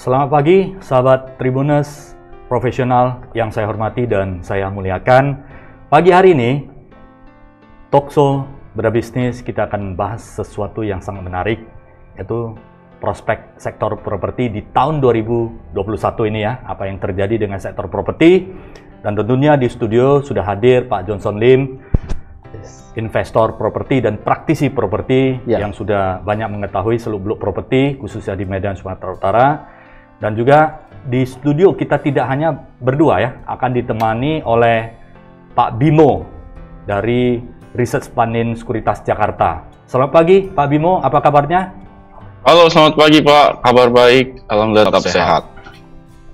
Selamat pagi, sahabat Tribuners profesional yang saya hormati dan saya muliakan. Pagi hari ini, Talkshow Berbisnis kita akan bahas sesuatu yang sangat menarik, yaitu prospek sektor properti di tahun 2021 ini ya, apa yang terjadi dengan sektor properti. Dan tentunya di studio sudah hadir Pak Johnson Lim, investor properti dan praktisi properti yang sudah banyak mengetahui seluk-beluk properti, khususnya di Medan, Sumatera Utara. Dan juga di studio kita tidak hanya berdua ya, akan ditemani oleh Pak Bimo dari Research Panin Sekuritas Jakarta. Selamat pagi Pak Bimo, apa kabarnya? Halo, selamat pagi Pak, kabar baik, alhamdulillah tetap sehat.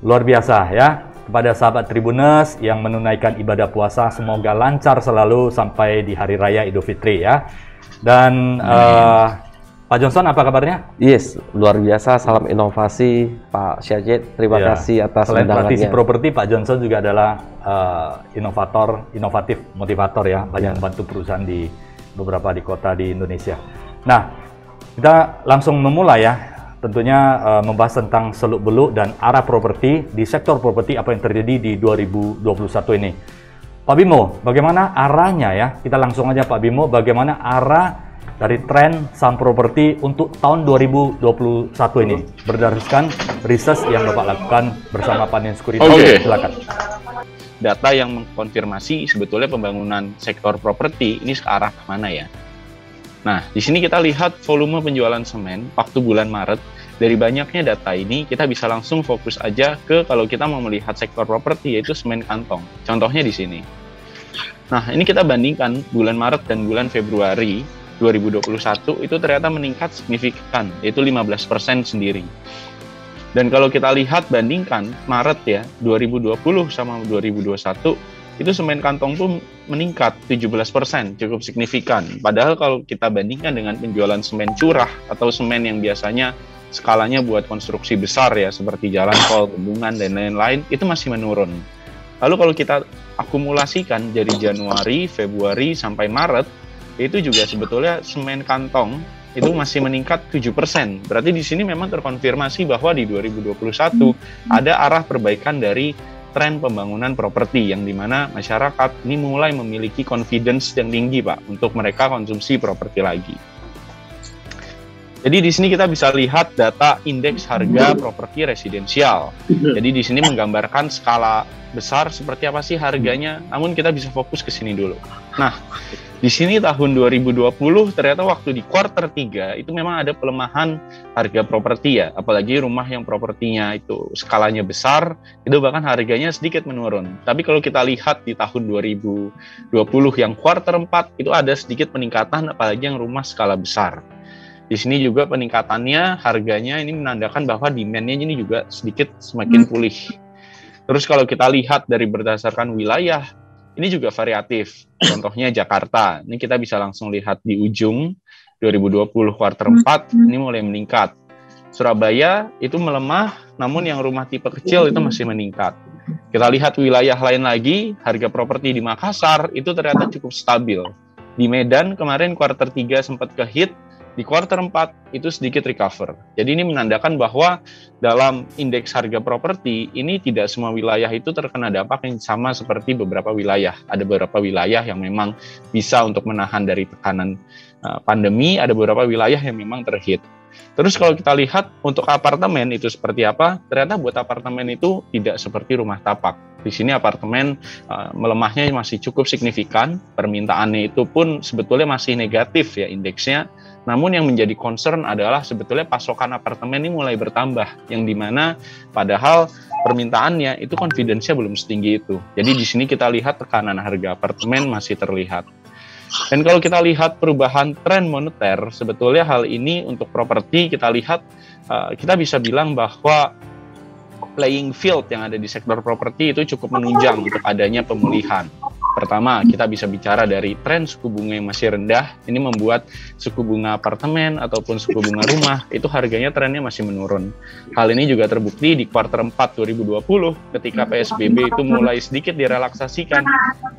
Luar biasa ya, kepada sahabat Tribuners yang menunaikan ibadah puasa, semoga lancar selalu sampai di Hari Raya Idul Fitri ya. Dan Pak Johnson, apa kabarnya? Yes, luar biasa. Salam inovasi, Pak Syajid. Terima kasih atas undangannya. Selain praktisi properti, Pak Johnson juga adalah inovatif, motivator ya. Banyak membantu perusahaan di beberapa di kota di Indonesia. Nah, kita langsung memulai ya. Tentunya membahas tentang seluk-beluk dan arah properti di sektor properti apa yang terjadi di 2021 ini. Pak Bimo, bagaimana arahnya ya? Kita langsung aja Pak Bimo, bagaimana arah dari tren saham properti untuk tahun 2021 ini berdasarkan riset yang Bapak lakukan bersama Panin Sekuritas. Silakan. Data yang mengkonfirmasi sebetulnya pembangunan sektor properti ini ke arah mana ya? Nah, di sini kita lihat volume penjualan semen waktu bulan Maret. Dari banyaknya data ini, kita bisa langsung fokus aja ke kalau kita mau melihat sektor properti, yaitu semen kantong. Contohnya di sini. Nah, ini kita bandingkan bulan Maret dan bulan Februari 2021 itu ternyata meningkat signifikan, yaitu 15% sendiri. Dan kalau kita lihat bandingkan Maret ya, 2020 sama 2021, itu semen kantong pun meningkat 17%, cukup signifikan. Padahal kalau kita bandingkan dengan penjualan semen curah atau semen yang biasanya skalanya buat konstruksi besar ya, seperti jalan tol, bendungan, dan lain-lain, itu masih menurun. Lalu kalau kita akumulasikan dari Januari, Februari, sampai Maret, itu juga sebetulnya semen kantong itu masih meningkat 7%. Berarti di sini memang terkonfirmasi bahwa di 2021 ada arah perbaikan dari tren pembangunan properti yang dimana masyarakat ini mulai memiliki confidence yang tinggi Pak untuk mereka konsumsi properti lagi. Jadi di sini kita bisa lihat data indeks harga properti residensial. Jadi di sini menggambarkan skala besar seperti apa sih harganya. Namun kita bisa fokus ke sini dulu. Nah, di sini tahun 2020 ternyata waktu di kuartal 3 itu memang ada pelemahan harga properti ya, apalagi rumah yang propertinya itu skalanya besar, itu bahkan harganya sedikit menurun. Tapi kalau kita lihat di tahun 2020 yang kuartal 4 itu ada sedikit peningkatan, apalagi yang rumah skala besar. Di sini juga peningkatannya harganya ini menandakan bahwa demand-nya ini juga sedikit semakin pulih. Terus kalau kita lihat dari berdasarkan wilayah, ini juga variatif. Contohnya Jakarta, ini kita bisa langsung lihat di ujung 2020 kuartal 4, ini mulai meningkat. Surabaya itu melemah, namun yang rumah tipe kecil itu masih meningkat. Kita lihat wilayah lain lagi, harga properti di Makassar itu ternyata cukup stabil. Di Medan kemarin kuartal 3 sempat ke-hit, di kuartal 4 itu sedikit recover. Jadi ini menandakan bahwa dalam indeks harga properti ini tidak semua wilayah itu terkena dampak yang sama seperti beberapa wilayah. Ada beberapa wilayah yang memang bisa untuk menahan dari tekanan pandemi, ada beberapa wilayah yang memang terhit. Terus kalau kita lihat untuk apartemen itu seperti apa, ternyata buat apartemen itu tidak seperti rumah tapak. Di sini apartemen melemahnya masih cukup signifikan, permintaannya itu pun sebetulnya masih negatif ya indeksnya. Namun yang menjadi concern adalah sebetulnya pasokan apartemen ini mulai bertambah, yang dimana padahal permintaannya itu confidence-nya belum setinggi itu. Jadi di sini kita lihat tekanan harga apartemen masih terlihat. Dan kalau kita lihat perubahan tren moneter, sebetulnya hal ini untuk properti kita lihat, kita bisa bilang bahwa playing field yang ada di sektor properti itu cukup menunjang untuk adanya pemulihan. Pertama, kita bisa bicara dari tren suku bunga yang masih rendah, ini membuat suku bunga apartemen ataupun suku bunga rumah, itu harganya trennya masih menurun. Hal ini juga terbukti di kuartal 4 2020, ketika PSBB itu mulai sedikit direlaksasikan.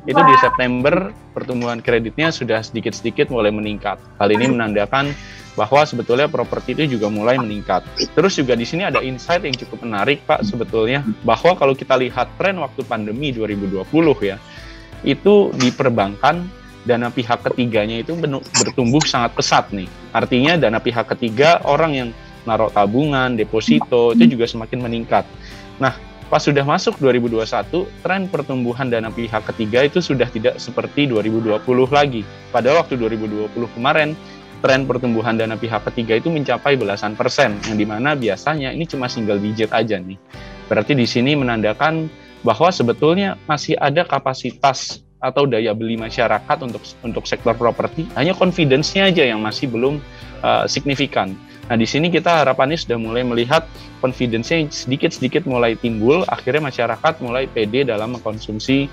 Itu di September, pertumbuhan kreditnya sudah sedikit-sedikit mulai meningkat. Hal ini menandakan bahwa sebetulnya properti itu juga mulai meningkat. Terus juga di sini ada insight yang cukup menarik Pak sebetulnya, bahwa kalau kita lihat tren waktu pandemi 2020 ya, itu di perbankan dana pihak ketiganya itu bertumbuh sangat pesat nih. Artinya dana pihak ketiga, orang yang naruh tabungan, deposito itu juga semakin meningkat. Nah, pas sudah masuk 2021, tren pertumbuhan dana pihak ketiga itu sudah tidak seperti 2020 lagi. Pada waktu 2020 kemarin, tren pertumbuhan dana pihak ketiga itu mencapai belasan persen, yang dimana biasanya ini cuma single digit aja nih. Berarti di sini menandakan bahwa sebetulnya masih ada kapasitas atau daya beli masyarakat untuk sektor properti, hanya confidence-nya aja yang masih belum signifikan. Nah, di sini kita harapannya sudah mulai melihat confidence-nya sedikit-sedikit mulai timbul, akhirnya masyarakat mulai pede dalam mengkonsumsi,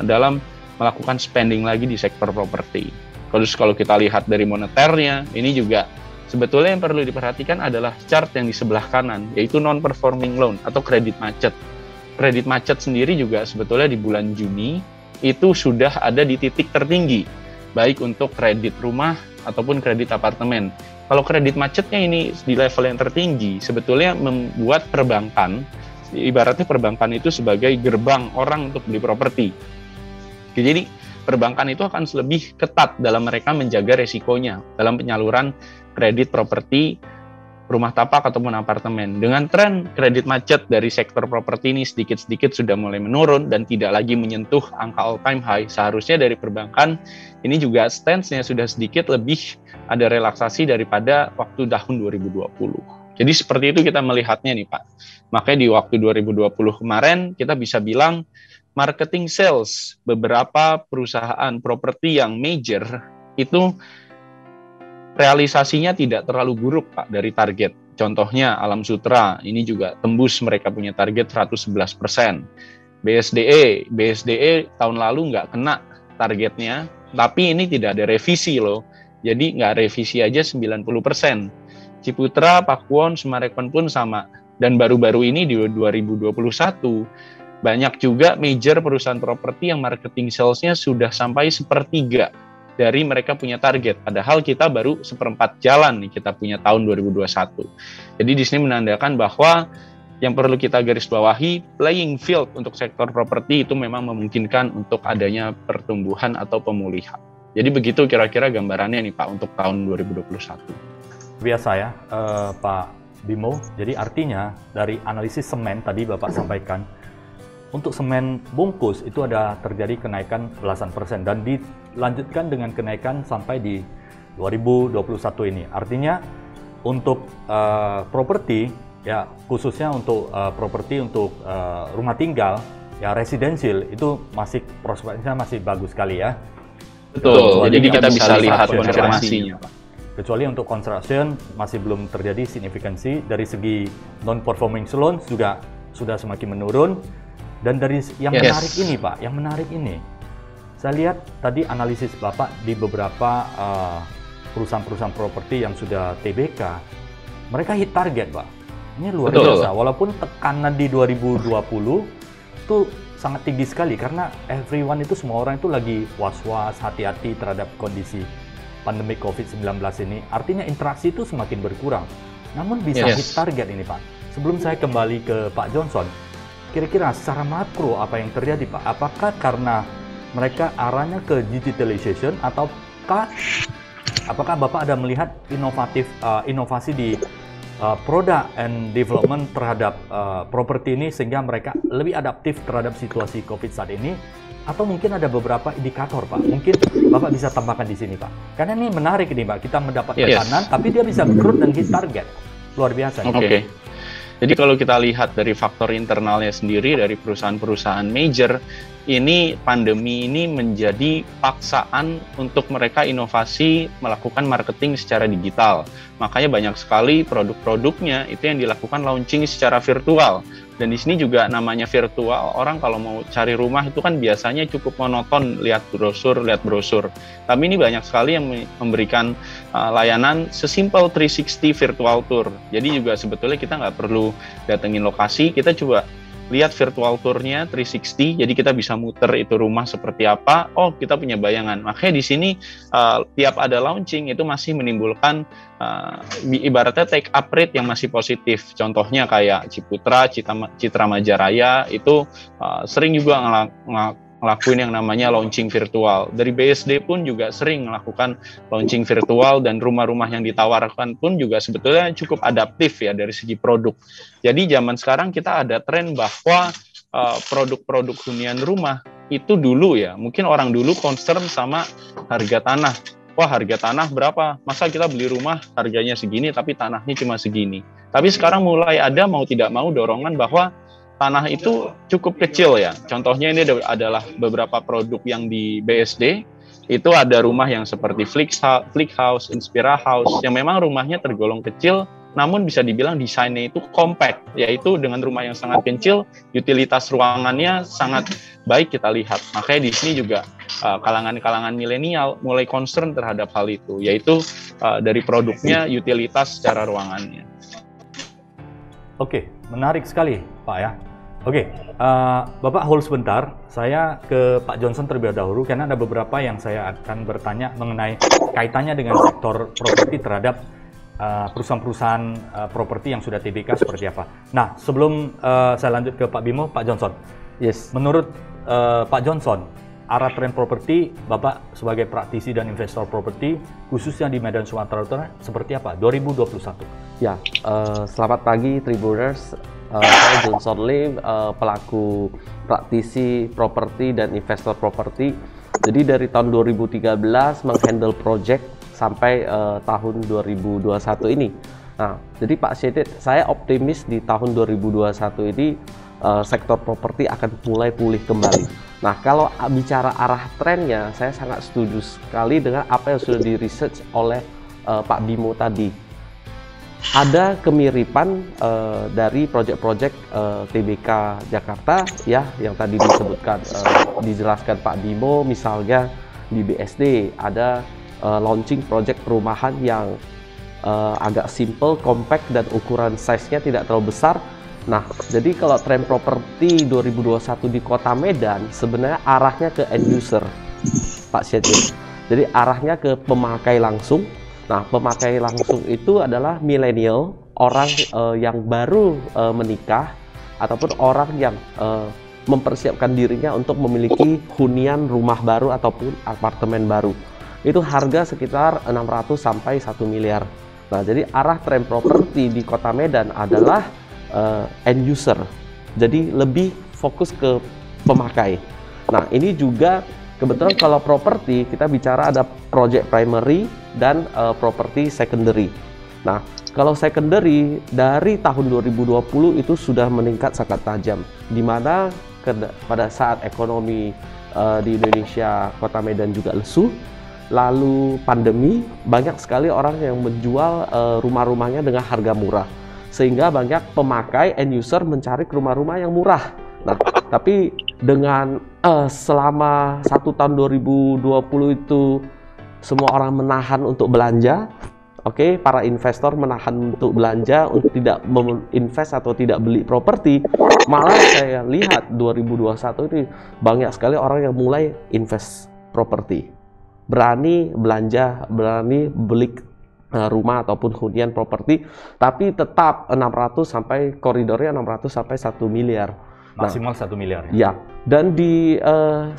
dalam melakukan spending lagi di sektor properti. Terus kalau kita lihat dari moneternya, ini juga sebetulnya yang perlu diperhatikan adalah chart yang di sebelah kanan, yaitu non-performing loan atau kredit macet. Kredit macet sendiri juga sebetulnya di bulan Juni itu sudah ada di titik tertinggi, baik untuk kredit rumah ataupun kredit apartemen. Kalau kredit macetnya ini di level yang tertinggi, sebetulnya membuat perbankan, ibaratnya perbankan itu sebagai gerbang orang untuk beli properti. Jadi perbankan itu akan lebih ketat dalam mereka menjaga resikonya dalam penyaluran kredit properti, rumah tapak ataupun apartemen. Dengan tren kredit macet dari sektor properti ini sedikit-sedikit sudah mulai menurun dan tidak lagi menyentuh angka all-time high, seharusnya dari perbankan ini juga stance-nya sudah sedikit lebih ada relaksasi daripada waktu tahun 2020. Jadi seperti itu kita melihatnya nih Pak. Makanya di waktu 2020 kemarin kita bisa bilang marketing sales beberapa perusahaan properti yang major itu realisasinya tidak terlalu buruk Pak dari target. Contohnya Alam Sutra, ini juga tembus mereka punya target 111%. BSDE tahun lalu nggak kena targetnya, tapi ini tidak ada revisi loh. Jadi nggak revisi aja 90%. Ciputra, Pakuwon, Summarecon pun sama. Dan baru-baru ini di 2021, banyak juga major perusahaan properti yang marketing sales-nya sudah sampai 1/3 dari mereka punya target, padahal kita baru 1/4 jalan nih kita punya tahun 2021. Jadi di sini menandakan bahwa yang perlu kita garis bawahi, playing field untuk sektor properti itu memang memungkinkan untuk adanya pertumbuhan atau pemulihan. Jadi begitu kira-kira gambarannya nih Pak untuk tahun 2021. Biasa ya Pak Bimo, jadi artinya dari analisis semen tadi Bapak sampaikan, untuk semen bungkus itu ada terjadi kenaikan belasan persen dan dilanjutkan dengan kenaikan sampai di 2021 ini. Artinya untuk properti ya, khususnya untuk properti untuk rumah tinggal ya residential itu masih prospeknya masih bagus sekali ya. Betul. Jadi kita bisa lihat konfirmasinya Pak. Kecuali untuk construction masih belum terjadi signifikansi, dari segi non-performing loans juga sudah semakin menurun. Dan dari yang menarik ini Pak, yang menarik ini, saya lihat tadi analisis Bapak di beberapa perusahaan-perusahaan properti yang sudah TBK, mereka hit target Pak. Ini luar biasa, walaupun tekanan di 2020 itu sangat tinggi sekali, karena everyone itu, semua orang itu lagi was-was, hati-hati terhadap kondisi pandemi COVID-19 ini. Artinya interaksi itu semakin berkurang, namun bisa hit target ini Pak. Sebelum saya kembali ke Pak Johnson, kira-kira secara makro apa yang terjadi Pak? Apakah karena mereka arahnya ke digitalization, ataukah apakah Bapak ada melihat inovasi di product and development terhadap properti ini sehingga mereka lebih adaptif terhadap situasi COVID saat ini? Atau mungkin ada beberapa indikator Pak? Mungkin Bapak bisa tambahkan di sini Pak. Karena ini menarik ini Pak, kita mendapat tekanan tapi dia bisa growth dan hit target. Luar biasa. Oke. Jadi kalau kita lihat dari faktor internalnya sendiri dari perusahaan-perusahaan major, ini pandemi ini menjadi paksaan untuk mereka inovasi melakukan marketing secara digital. Makanya banyak sekali produk-produknya itu yang dilakukan launching secara virtual. Dan di sini juga namanya virtual, orang kalau mau cari rumah itu kan biasanya cukup monoton lihat brosur. Tapi ini banyak sekali yang memberikan layanan sesimpel 360 virtual tour. Jadi juga sebetulnya kita nggak perlu datengin lokasi, kita coba lihat virtual tour-nya 360, jadi kita bisa muter itu rumah seperti apa. Oh, kita punya bayangan. Makanya di sini tiap ada launching itu masih menimbulkan ibaratnya take up rate yang masih positif. Contohnya kayak Ciputra, Citra Majaraya itu sering juga ngelakuin yang namanya launching virtual. Dari BSD pun juga sering melakukan launching virtual, dan rumah-rumah yang ditawarkan pun juga sebetulnya cukup adaptif ya dari segi produk. Jadi zaman sekarang kita ada tren bahwa produk-produk hunian rumah itu dulu ya, mungkin orang dulu concern sama harga tanah. Wah, harga tanah berapa? Masa kita beli rumah harganya segini tapi tanahnya cuma segini. Tapi sekarang mulai ada mau tidak mau dorongan bahwa tanah itu cukup kecil ya. Contohnya ini adalah beberapa produk yang di BSD. Itu ada rumah yang seperti Flick House, Inspira House, yang memang rumahnya tergolong kecil, namun bisa dibilang desainnya itu compact, yaitu dengan rumah yang sangat kecil, utilitas ruangannya sangat baik kita lihat. Makanya di sini juga kalangan-kalangan milenial mulai concern terhadap hal itu, yaitu dari produknya, utilitas secara ruangannya. Oke, menarik sekali Pak ya. Oke, Bapak hold sebentar, saya ke Pak Johnson terlebih dahulu karena ada beberapa yang saya akan bertanya mengenai kaitannya dengan sektor properti terhadap perusahaan-perusahaan properti yang sudah TBK seperti apa. Nah, sebelum saya lanjut ke Pak Bimo, Pak Johnson. Yes. Menurut Pak Johnson, arah tren properti, Bapak sebagai praktisi dan investor properti, khususnya di Medan Sumatera Utara, seperti apa 2021? Ya, selamat pagi Tribuners. Saya Johnson Lim, pelaku praktisi properti dan investor properti. Jadi dari tahun 2013 menghandle project sampai tahun 2021 ini. Nah, jadi Pak Syedid, saya optimis di tahun 2021 ini sektor properti akan mulai pulih kembali. Nah, kalau bicara arah trennya, saya sangat setuju sekali dengan apa yang sudah di research oleh Pak Bimo tadi. Ada kemiripan dari proyek-proyek TBK Jakarta ya, yang tadi disebutkan, dijelaskan Pak Bimo. Misalnya di BSD ada launching proyek perumahan yang agak simple, compact, dan ukuran size-nya tidak terlalu besar. Nah, jadi kalau tren properti 2021 di Kota Medan sebenarnya arahnya ke end user, Pak Syedid. Jadi arahnya ke pemakai langsung. Nah, pemakai langsung itu adalah milenial, orang yang baru menikah, ataupun orang yang mempersiapkan dirinya untuk memiliki hunian rumah baru ataupun apartemen baru. Itu harga sekitar 600 sampai 1 miliar. Nah, jadi arah tren properti di Kota Medan adalah end user. Jadi lebih fokus ke pemakai. Nah, ini juga kebetulan kalau properti kita bicara ada project primary dan properti secondary. Nah, kalau secondary dari tahun 2020 itu sudah meningkat sangat tajam, di mana pada saat ekonomi di Indonesia, Kota Medan juga lesu, lalu pandemi, banyak sekali orang yang menjual rumah-rumahnya dengan harga murah, sehingga banyak pemakai end user mencari rumah-rumah yang murah. Nah, tapi dengan selama 1 tahun 2020 itu semua orang menahan untuk belanja, oke, para investor menahan untuk belanja, untuk tidak menginvest atau tidak beli properti. Malah saya lihat 2021 ini banyak sekali orang yang mulai invest properti, berani belanja, berani beli rumah ataupun hunian properti, tapi tetap 600 sampai koridornya 600 sampai 1 miliar. Maksimal 1 miliar. Ya, dan di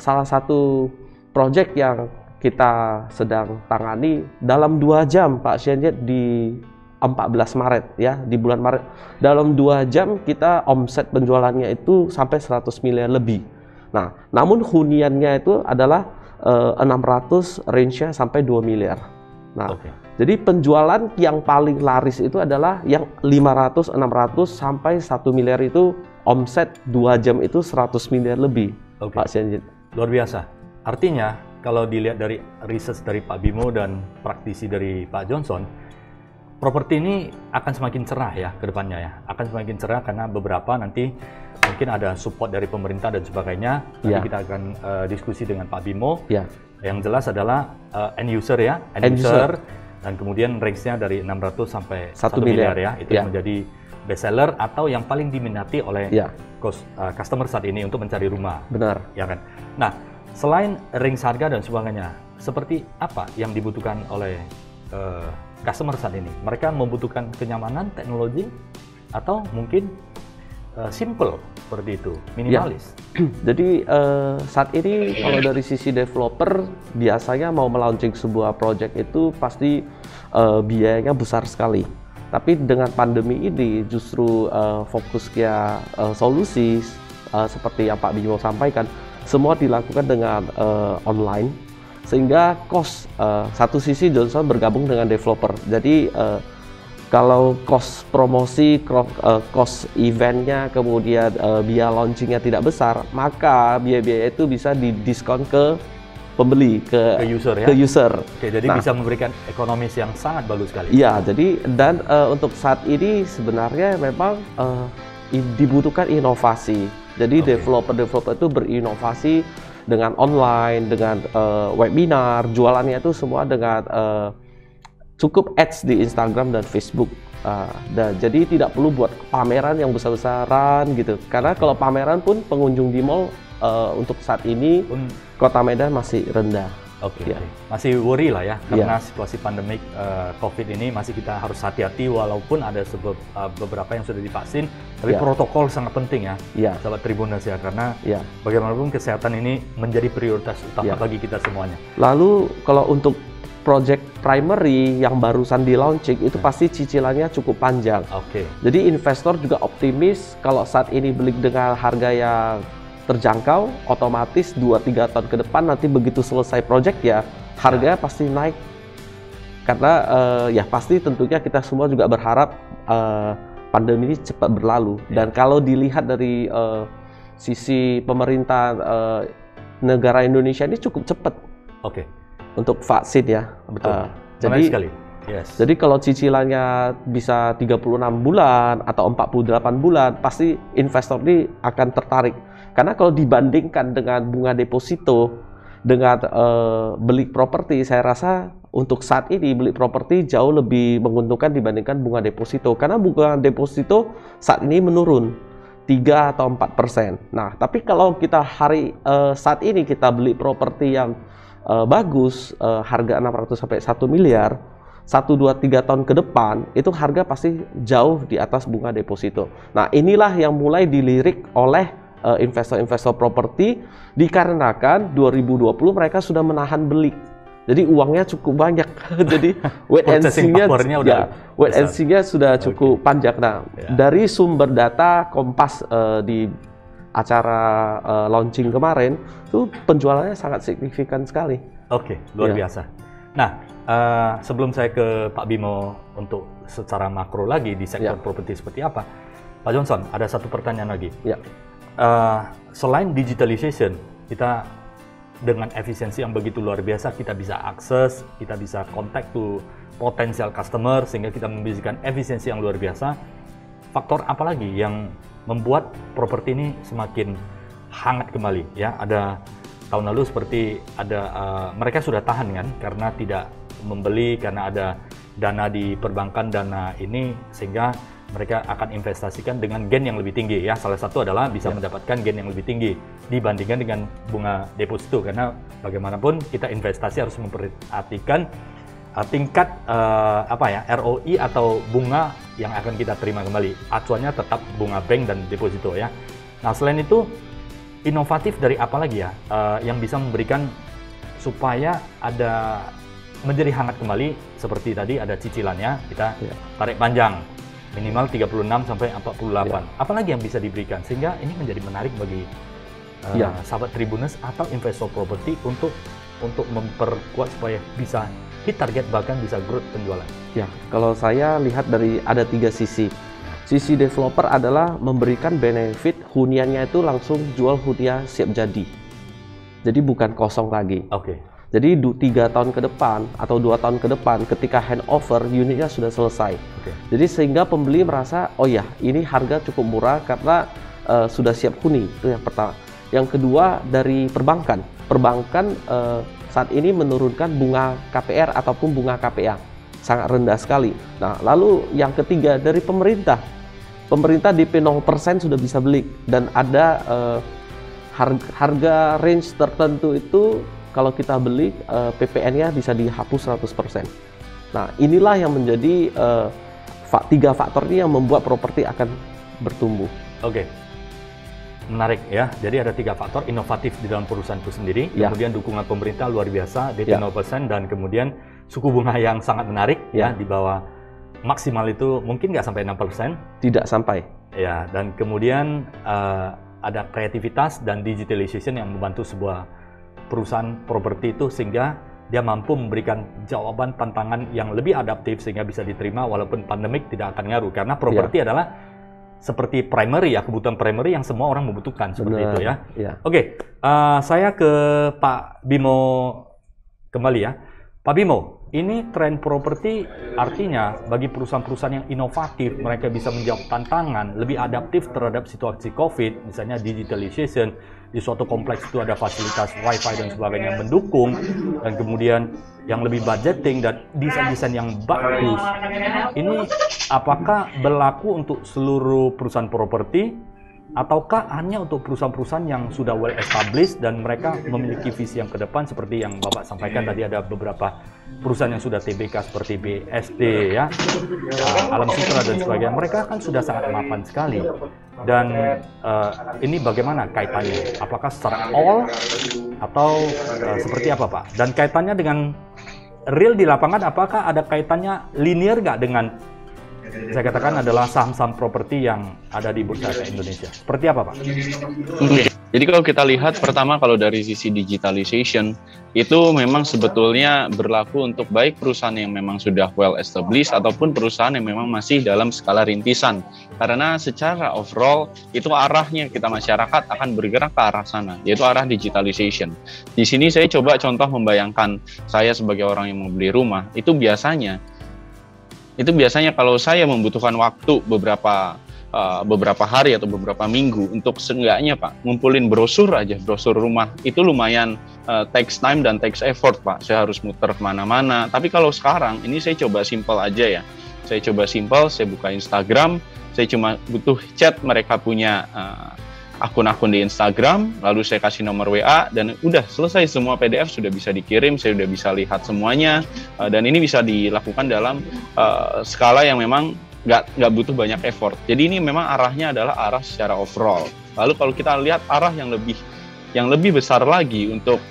salah satu proyek yang kita sedang tangani dalam 2 jam, Pak Syedid, di 14 Maret ya, di bulan Maret, dalam 2 jam kita omset penjualannya itu sampai 100 miliar lebih. Nah, namun huniannya itu adalah 600, range-nya sampai 2 miliar. Nah, jadi penjualan yang paling laris itu adalah yang 500, 600 sampai 1 miliar itu omset 2 jam itu 100 miliar lebih, Pak Syedid. Luar biasa. Artinya, kalau dilihat dari research dari Pak Bimo dan praktisi dari Pak Johnson, properti ini akan semakin cerah ya ke depannya ya. Akan semakin cerah karena beberapa nanti mungkin ada support dari pemerintah dan sebagainya. Nanti kita akan diskusi dengan Pak Bimo. Yang jelas adalah end user ya, end user. Dan kemudian range-nya dari 600 sampai 1 miliar ya. Itu yang menjadi best seller atau yang paling diminati oleh customer saat ini untuk mencari rumah. Benar. Ya kan. Nah, selain range harga dan sebagainya, seperti apa yang dibutuhkan oleh customer saat ini? Mereka membutuhkan kenyamanan, teknologi, atau mungkin simple seperti itu, minimalis. Jadi saat ini kalau dari sisi developer biasanya mau melaunching sebuah project itu pasti biayanya besar sekali. Tapi dengan pandemi ini justru fokusnya solusi seperti yang Pak Bimo sampaikan, semua dilakukan dengan online, sehingga cost satu sisi Johnson bergabung dengan developer. Jadi kalau cost promosi, cost eventnya, kemudian biaya launchingnya tidak besar, maka biaya-biaya itu bisa didiskon ke pembeli, ke user ya. Ke user. Oke, jadi bisa memberikan ekonomis yang sangat bagus sekali. Iya, jadi dan untuk saat ini sebenarnya memang dibutuhkan inovasi. Jadi developer itu berinovasi dengan online, dengan webinar, jualannya itu semua dengan cukup ads di Instagram dan Facebook. Dan jadi tidak perlu buat pameran yang besar-besaran gitu. Karena kalau pameran pun pengunjung di mall untuk saat ini Kota Medan masih rendah. Oke. Masih worry lah ya, karena situasi pandemik COVID ini masih kita harus hati-hati walaupun ada beberapa yang sudah divaksin, tapi protokol sangat penting ya, sahabat Tribuners ya, karena bagaimanapun kesehatan ini menjadi prioritas utama bagi kita semuanya. Lalu kalau untuk project primary yang barusan di launching itu pasti cicilannya cukup panjang. Jadi investor juga optimis kalau saat ini beli dengan harga yang terjangkau, otomatis 2-3 tahun ke depan nanti begitu selesai project ya harganya pasti naik. Karena ya pasti tentunya kita semua juga berharap pandemi ini cepat berlalu. Dan kalau dilihat dari sisi pemerintah negara Indonesia ini cukup cepat. Untuk vaksin ya. Betul. Jadi kalau cicilannya bisa 36 bulan atau 48 bulan, pasti investor ini akan tertarik. Karena kalau dibandingkan dengan bunga deposito, dengan beli properti, saya rasa untuk saat ini beli properti jauh lebih menguntungkan dibandingkan bunga deposito. Karena bunga deposito saat ini menurun 3 atau 4%. Nah, tapi kalau kita saat ini kita beli properti yang bagus, harga 600 sampai 1 miliar, 1, 2, 3 tahun ke depan, itu harga pasti jauh di atas bunga deposito. Nah, inilah yang mulai dilirik oleh investor-investor properti, dikarenakan 2020 mereka sudah menahan beli. Jadi uangnya cukup banyak. Jadi wait and see-nya sudah cukup panjang. Nah, dari sumber data Kompas di acara launching kemarin, itu penjualannya sangat signifikan sekali. Luar biasa. Nah, sebelum saya ke Pak Bimo untuk secara makro lagi di sektor properti seperti apa, Pak Johnson, ada satu pertanyaan lagi. Selain digitalization, kita dengan efisiensi yang begitu luar biasa, kita bisa akses, kita bisa contact to potential customer, sehingga kita memberikan efisiensi yang luar biasa. Faktor apa lagi yang membuat properti ini semakin hangat kembali? Ya, ada tahun lalu seperti ada mereka sudah tahan kan, karena tidak membeli, karena ada dana di perbankan, dana ini, sehingga mereka akan investasikan dengan gain yang lebih tinggi ya. Salah satu adalah bisa mendapatkan gain yang lebih tinggi dibandingkan dengan bunga deposito, karena bagaimanapun kita investasi harus memperhatikan tingkat ROI atau bunga yang akan kita terima kembali. Acuannya tetap bunga bank dan deposito ya. Nah, selain itu inovatif dari apa lagi ya yang bisa memberikan supaya ada menjadi hangat kembali, seperti tadi ada cicilannya, kita tarik panjang minimal 36 sampai 48. Apalagi yang bisa diberikan sehingga ini menjadi menarik bagi sahabat Tribuners atau investor properti untuk memperkuat supaya bisa hit target, bahkan bisa growth penjualan. Ya, kalau saya lihat dari ada 3 sisi. Sisi developer adalah memberikan benefit huniannya itu langsung jual hunian siap jadi. Jadi bukan kosong lagi. Jadi 3 tahun ke depan atau 2 tahun ke depan ketika handover unitnya sudah selesai. Jadi sehingga pembeli merasa, oh ya ini harga cukup murah karena sudah siap huni. Itu yang pertama. Yang kedua dari perbankan. Perbankan saat ini menurunkan bunga KPR ataupun bunga KPA sangat rendah sekali. Nah, lalu yang ketiga dari pemerintah. pemerintah DP 0% sudah bisa beli, dan ada harga range tertentu itu kalau kita beli PPN-nya bisa dihapus 100%. Nah, inilah yang menjadi 3 faktor ini yang membuat properti akan bertumbuh. Oke. Menarik ya. Jadi ada 3 faktor inovatif di dalam perusahaan itu sendiri, Ya. kemudian dukungan pemerintah luar biasa DP Ya. 0%, dan kemudian suku bunga yang sangat menarik ya, di bawah maksimal itu mungkin nggak sampai 6%. Tidak sampai. Ya, dan kemudian ada kreativitas dan digitalization yang membantu sebuah perusahaan properti itu sehingga dia mampu memberikan jawaban tantangan yang lebih adaptif sehingga bisa diterima walaupun pandemik tidak akan ngaruh, karena properti adalah seperti primary ya, kebutuhan primary yang semua orang membutuhkan seperti itu ya. Oke, saya ke Pak Bimo kembali ya. Pak Bimo, ini tren properti artinya bagi perusahaan-perusahaan yang inovatif, mereka bisa menjawab tantangan, lebih adaptif terhadap situasi COVID, misalnya digitalization, di suatu kompleks itu ada fasilitas wifi dan sebagainya yang mendukung, dan kemudian yang lebih budgeting dan desain-desain yang bagus. Ini apakah berlaku untuk seluruh perusahaan properti, ataukah hanya untuk perusahaan-perusahaan yang sudah well established dan mereka memiliki visi yang ke depan seperti yang Bapak sampaikan tadi, ada beberapa perusahaan yang sudah TBK seperti BSD ya, Alam Sutra dan sebagainya. Mereka kan sudah sangat mapan sekali. Dan ini bagaimana kaitannya? Apakah secara all atau seperti apa Pak? Dan kaitannya dengan real di lapangan, apakah ada kaitannya linear nggak dengan saya katakan adalah saham-saham properti yang ada di Bursa Efek Indonesia? Seperti apa Pak? Oke. Jadi kalau kita lihat pertama, kalau dari sisi digitalization itu memang sebetulnya berlaku untuk baik perusahaan yang memang sudah well established ataupun perusahaan yang memang masih dalam skala rintisan. Karena secara overall itu arahnya kita masyarakat akan bergerak ke arah sana, yaitu arah digitalization. Di sini saya coba contoh membayangkan saya sebagai orang yang mau beli rumah, itu biasanya kalau saya membutuhkan waktu beberapa hari atau beberapa minggu untuk seenggaknya Pak ngumpulin brosur rumah, itu lumayan takes time dan takes effort Pak. Saya harus muter kemana-mana. Tapi kalau sekarang ini saya coba simple aja ya. Saya buka Instagram, saya cuma butuh chat mereka punya akun-akun di Instagram, lalu saya kasih nomor WA, dan udah selesai, semua PDF sudah bisa dikirim, saya udah bisa lihat semuanya, dan ini bisa dilakukan dalam skala yang memang nggak butuh banyak effort. Jadi ini memang arahnya adalah arah secara overall. Lalu kalau kita lihat arah yang lebih besar lagi untuk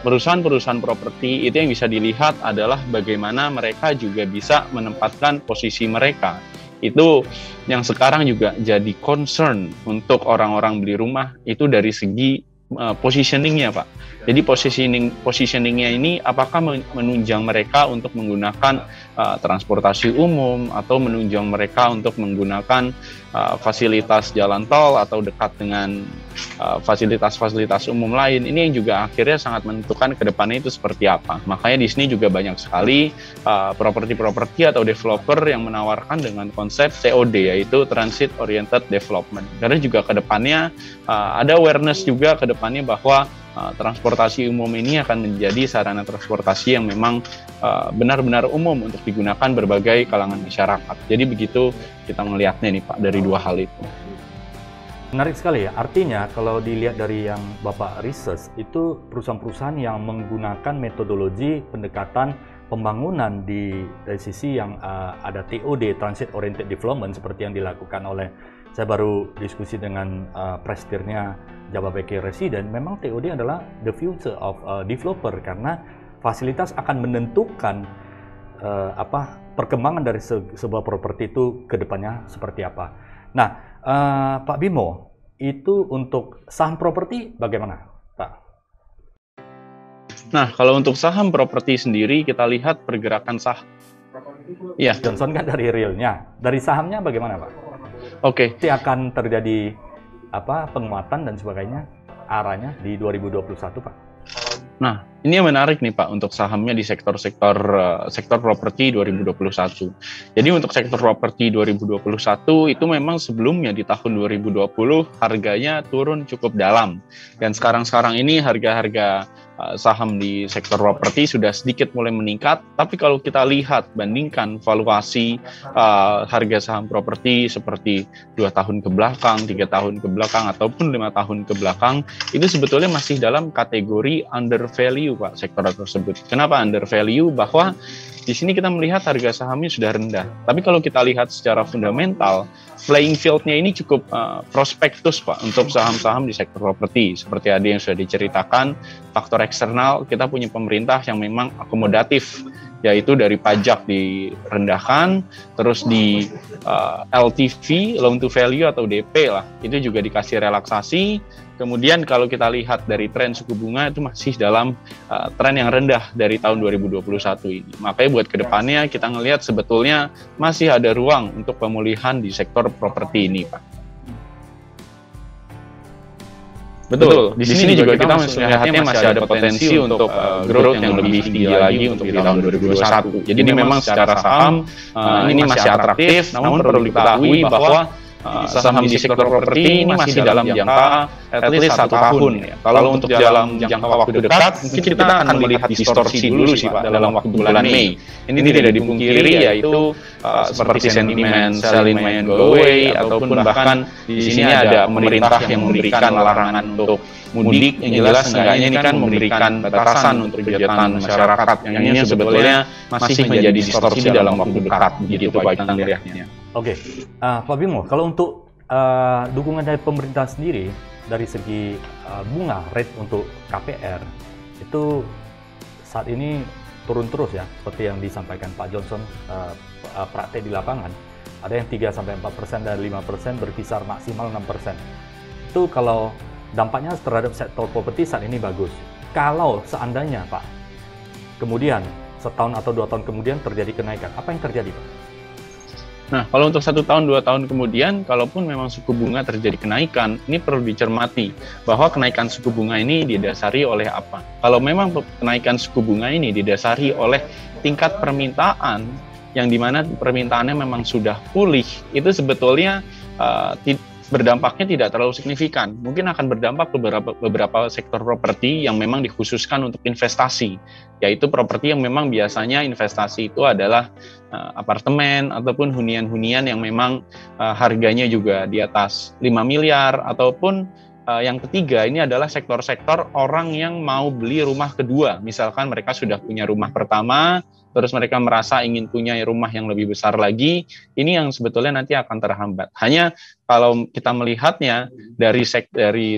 perusahaan-perusahaan properti, itu yang bisa dilihat adalah bagaimana mereka juga bisa menempatkan posisi mereka. Itu yang sekarang juga jadi concern untuk orang-orang beli rumah, itu dari segi positioningnya Pak. Jadi positioningnya ini apakah menunjang mereka untuk menggunakan transportasi umum, atau menunjang mereka untuk menggunakan fasilitas jalan tol atau dekat dengan fasilitas-fasilitas umum lain. Ini yang juga akhirnya sangat menentukan ke depannya itu seperti apa. Makanya di sini juga banyak sekali properti-properti atau developer yang menawarkan dengan konsep TOD, yaitu Transit Oriented Development. Karena juga ke depannya ada awareness juga ke depannya bahwa transportasi umum ini akan menjadi sarana transportasi yang memang benar-benar umum untuk digunakan berbagai kalangan masyarakat. Jadi begitu kita melihatnya nih Pak, dari dua hal itu. Menarik sekali ya. Artinya kalau dilihat dari yang Bapak research, itu perusahaan-perusahaan yang menggunakan metodologi pendekatan pembangunan dari sisi yang ada TOD, Transit Oriented Development, seperti yang dilakukan oleh, saya baru diskusi dengan presidennya Jababeke Resident. Memang TOD adalah the future of developer, karena fasilitas akan menentukan perkembangan dari sebuah properti itu ke depannya seperti apa. Nah, Pak Bimo, itu untuk saham properti bagaimana, Pak? Nah, kalau untuk saham properti sendiri, kita lihat pergerakan saham. Iya, Johnson kan dari realnya. Dari sahamnya bagaimana, Pak? Oke. Pasti akan terjadi penguatan dan sebagainya arahnya di 2021, Pak. Nah, ini yang menarik nih Pak untuk sahamnya di sektor properti 2021. Jadi untuk sektor properti 2021 itu memang sebelumnya di tahun 2020 harganya turun cukup dalam. Dan sekarang ini harga-harga saham di sektor properti sudah sedikit mulai meningkat. Tapi kalau kita lihat, bandingkan valuasi harga saham properti seperti 2 tahun ke belakang, 3 tahun ke belakang, ataupun 5 tahun ke belakang, itu sebetulnya masih dalam kategori under value, Pak, sektor tersebut. Kenapa under value? Bahwa di sini kita melihat harga sahamnya sudah rendah. Tapi kalau kita lihat secara fundamental, playing field-nya ini cukup prospektus, Pak, untuk saham-saham di sektor properti. Seperti ada yang sudah diceritakan, faktor eksternal, kita punya pemerintah yang memang akomodatif, yaitu dari pajak direndahkan, terus di LTV, loan to value atau DP lah, itu juga dikasih relaksasi. Kemudian kalau kita lihat dari tren suku bunga itu masih dalam tren yang rendah dari tahun 2021 ini. Makanya buat kedepannya kita ngelihat sebetulnya masih ada ruang untuk pemulihan di sektor properti ini, Pak. Betul. Di sini juga kita melihatnya masih ada potensi untuk growth yang lebih tinggi lagi untuk di tahun 2021. Jadi memang secara saham ini masih atraktif, namun perlu diketahui bahwa saham di sektor properti ini masih dalam jangka at least 1 tahun. Ya. Kalau untuk dalam jangka waktu dekat, mungkin kita akan melihat distorsi dulu sih, Pak, dalam waktu bulan Mei. Ini tidak dipungkiri, yaitu seperti sentimen sell in and go away, ataupun bahkan di sini ada pemerintah yang memberikan larangan untuk mudik. Yang jelas seenggaknya ini kan memberikan batasan untuk kegiatan masyarakat, yang ini sebetulnya masih menjadi distorsi dalam waktu dekat. Begitu Pak kita melihatnya. Oke, Pak Bimo, kalau untuk dukungan dari pemerintah sendiri dari segi bunga rate untuk KPR itu saat ini turun terus ya, seperti yang disampaikan Pak Johnson, praktek di lapangan ada yang 3-4% dan 5% berkisar maksimal 6%. Itu kalau dampaknya terhadap sektor properti saat ini bagus. Kalau seandainya Pak, kemudian setahun atau 2 tahun kemudian terjadi kenaikan, apa yang terjadi Pak? Nah, kalau untuk 1 tahun, 2 tahun kemudian, kalaupun memang suku bunga terjadi kenaikan, ini perlu dicermati bahwa kenaikan suku bunga ini didasari oleh apa? Kalau memang kenaikan suku bunga ini didasari oleh tingkat permintaan, yang dimana permintaannya memang sudah pulih, itu sebetulnya berdampaknya tidak terlalu signifikan. Mungkin akan berdampak beberapa sektor properti yang memang dikhususkan untuk investasi, yaitu properti yang memang biasanya investasi itu adalah apartemen ataupun hunian-hunian yang memang harganya juga di atas 5 miliar, ataupun yang ketiga ini adalah sektor-sektor orang yang mau beli rumah kedua. Misalkan mereka sudah punya rumah pertama, terus mereka merasa ingin punya rumah yang lebih besar lagi, ini yang sebetulnya nanti akan terhambat. Hanya kalau kita melihatnya dari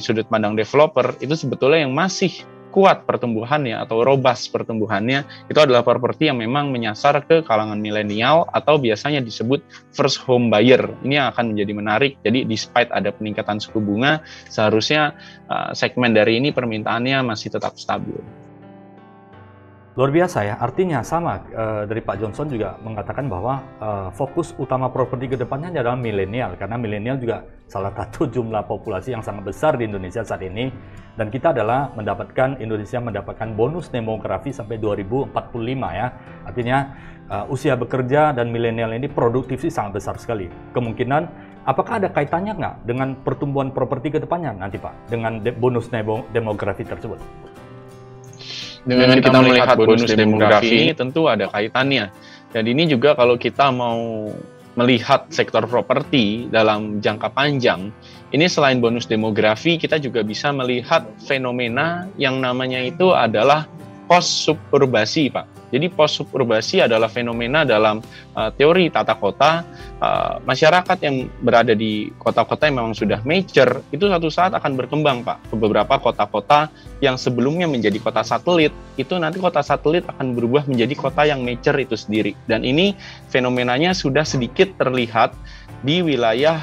sudut pandang developer, itu sebetulnya yang masih kuat pertumbuhannya atau robust pertumbuhannya, itu adalah properti yang memang menyasar ke kalangan milenial atau biasanya disebut first home buyer. Ini yang akan menjadi menarik. Jadi despite ada peningkatan suku bunga, seharusnya segmen dari ini permintaannya masih tetap stabil. Luar biasa ya, artinya sama dari Pak Johnson juga mengatakan bahwa fokus utama properti ke depannya adalah milenial, karena milenial juga salah satu jumlah populasi yang sangat besar di Indonesia saat ini, dan kita adalah Indonesia mendapatkan bonus demografi sampai 2045 ya, artinya usia bekerja dan milenial ini produktif sih sangat besar sekali. Kemungkinan, apakah ada kaitannya nggak dengan pertumbuhan properti ke depannya nanti Pak, dengan bonus demografi tersebut? Dengan kita melihat bonus demografi ini tentu ada kaitannya. Dan ini juga kalau kita mau melihat sektor properti dalam jangka panjang, ini selain bonus demografi, kita juga bisa melihat fenomena yang namanya itu adalah post-suburbasi, Pak. Jadi post-suburbasi adalah fenomena dalam teori tata kota, masyarakat yang berada di kota-kota yang memang sudah mature, itu suatu saat akan berkembang, Pak, ke beberapa kota-kota yang sebelumnya menjadi kota satelit, itu nanti kota satelit akan berubah menjadi kota yang mature itu sendiri. Dan ini fenomenanya sudah sedikit terlihat di wilayah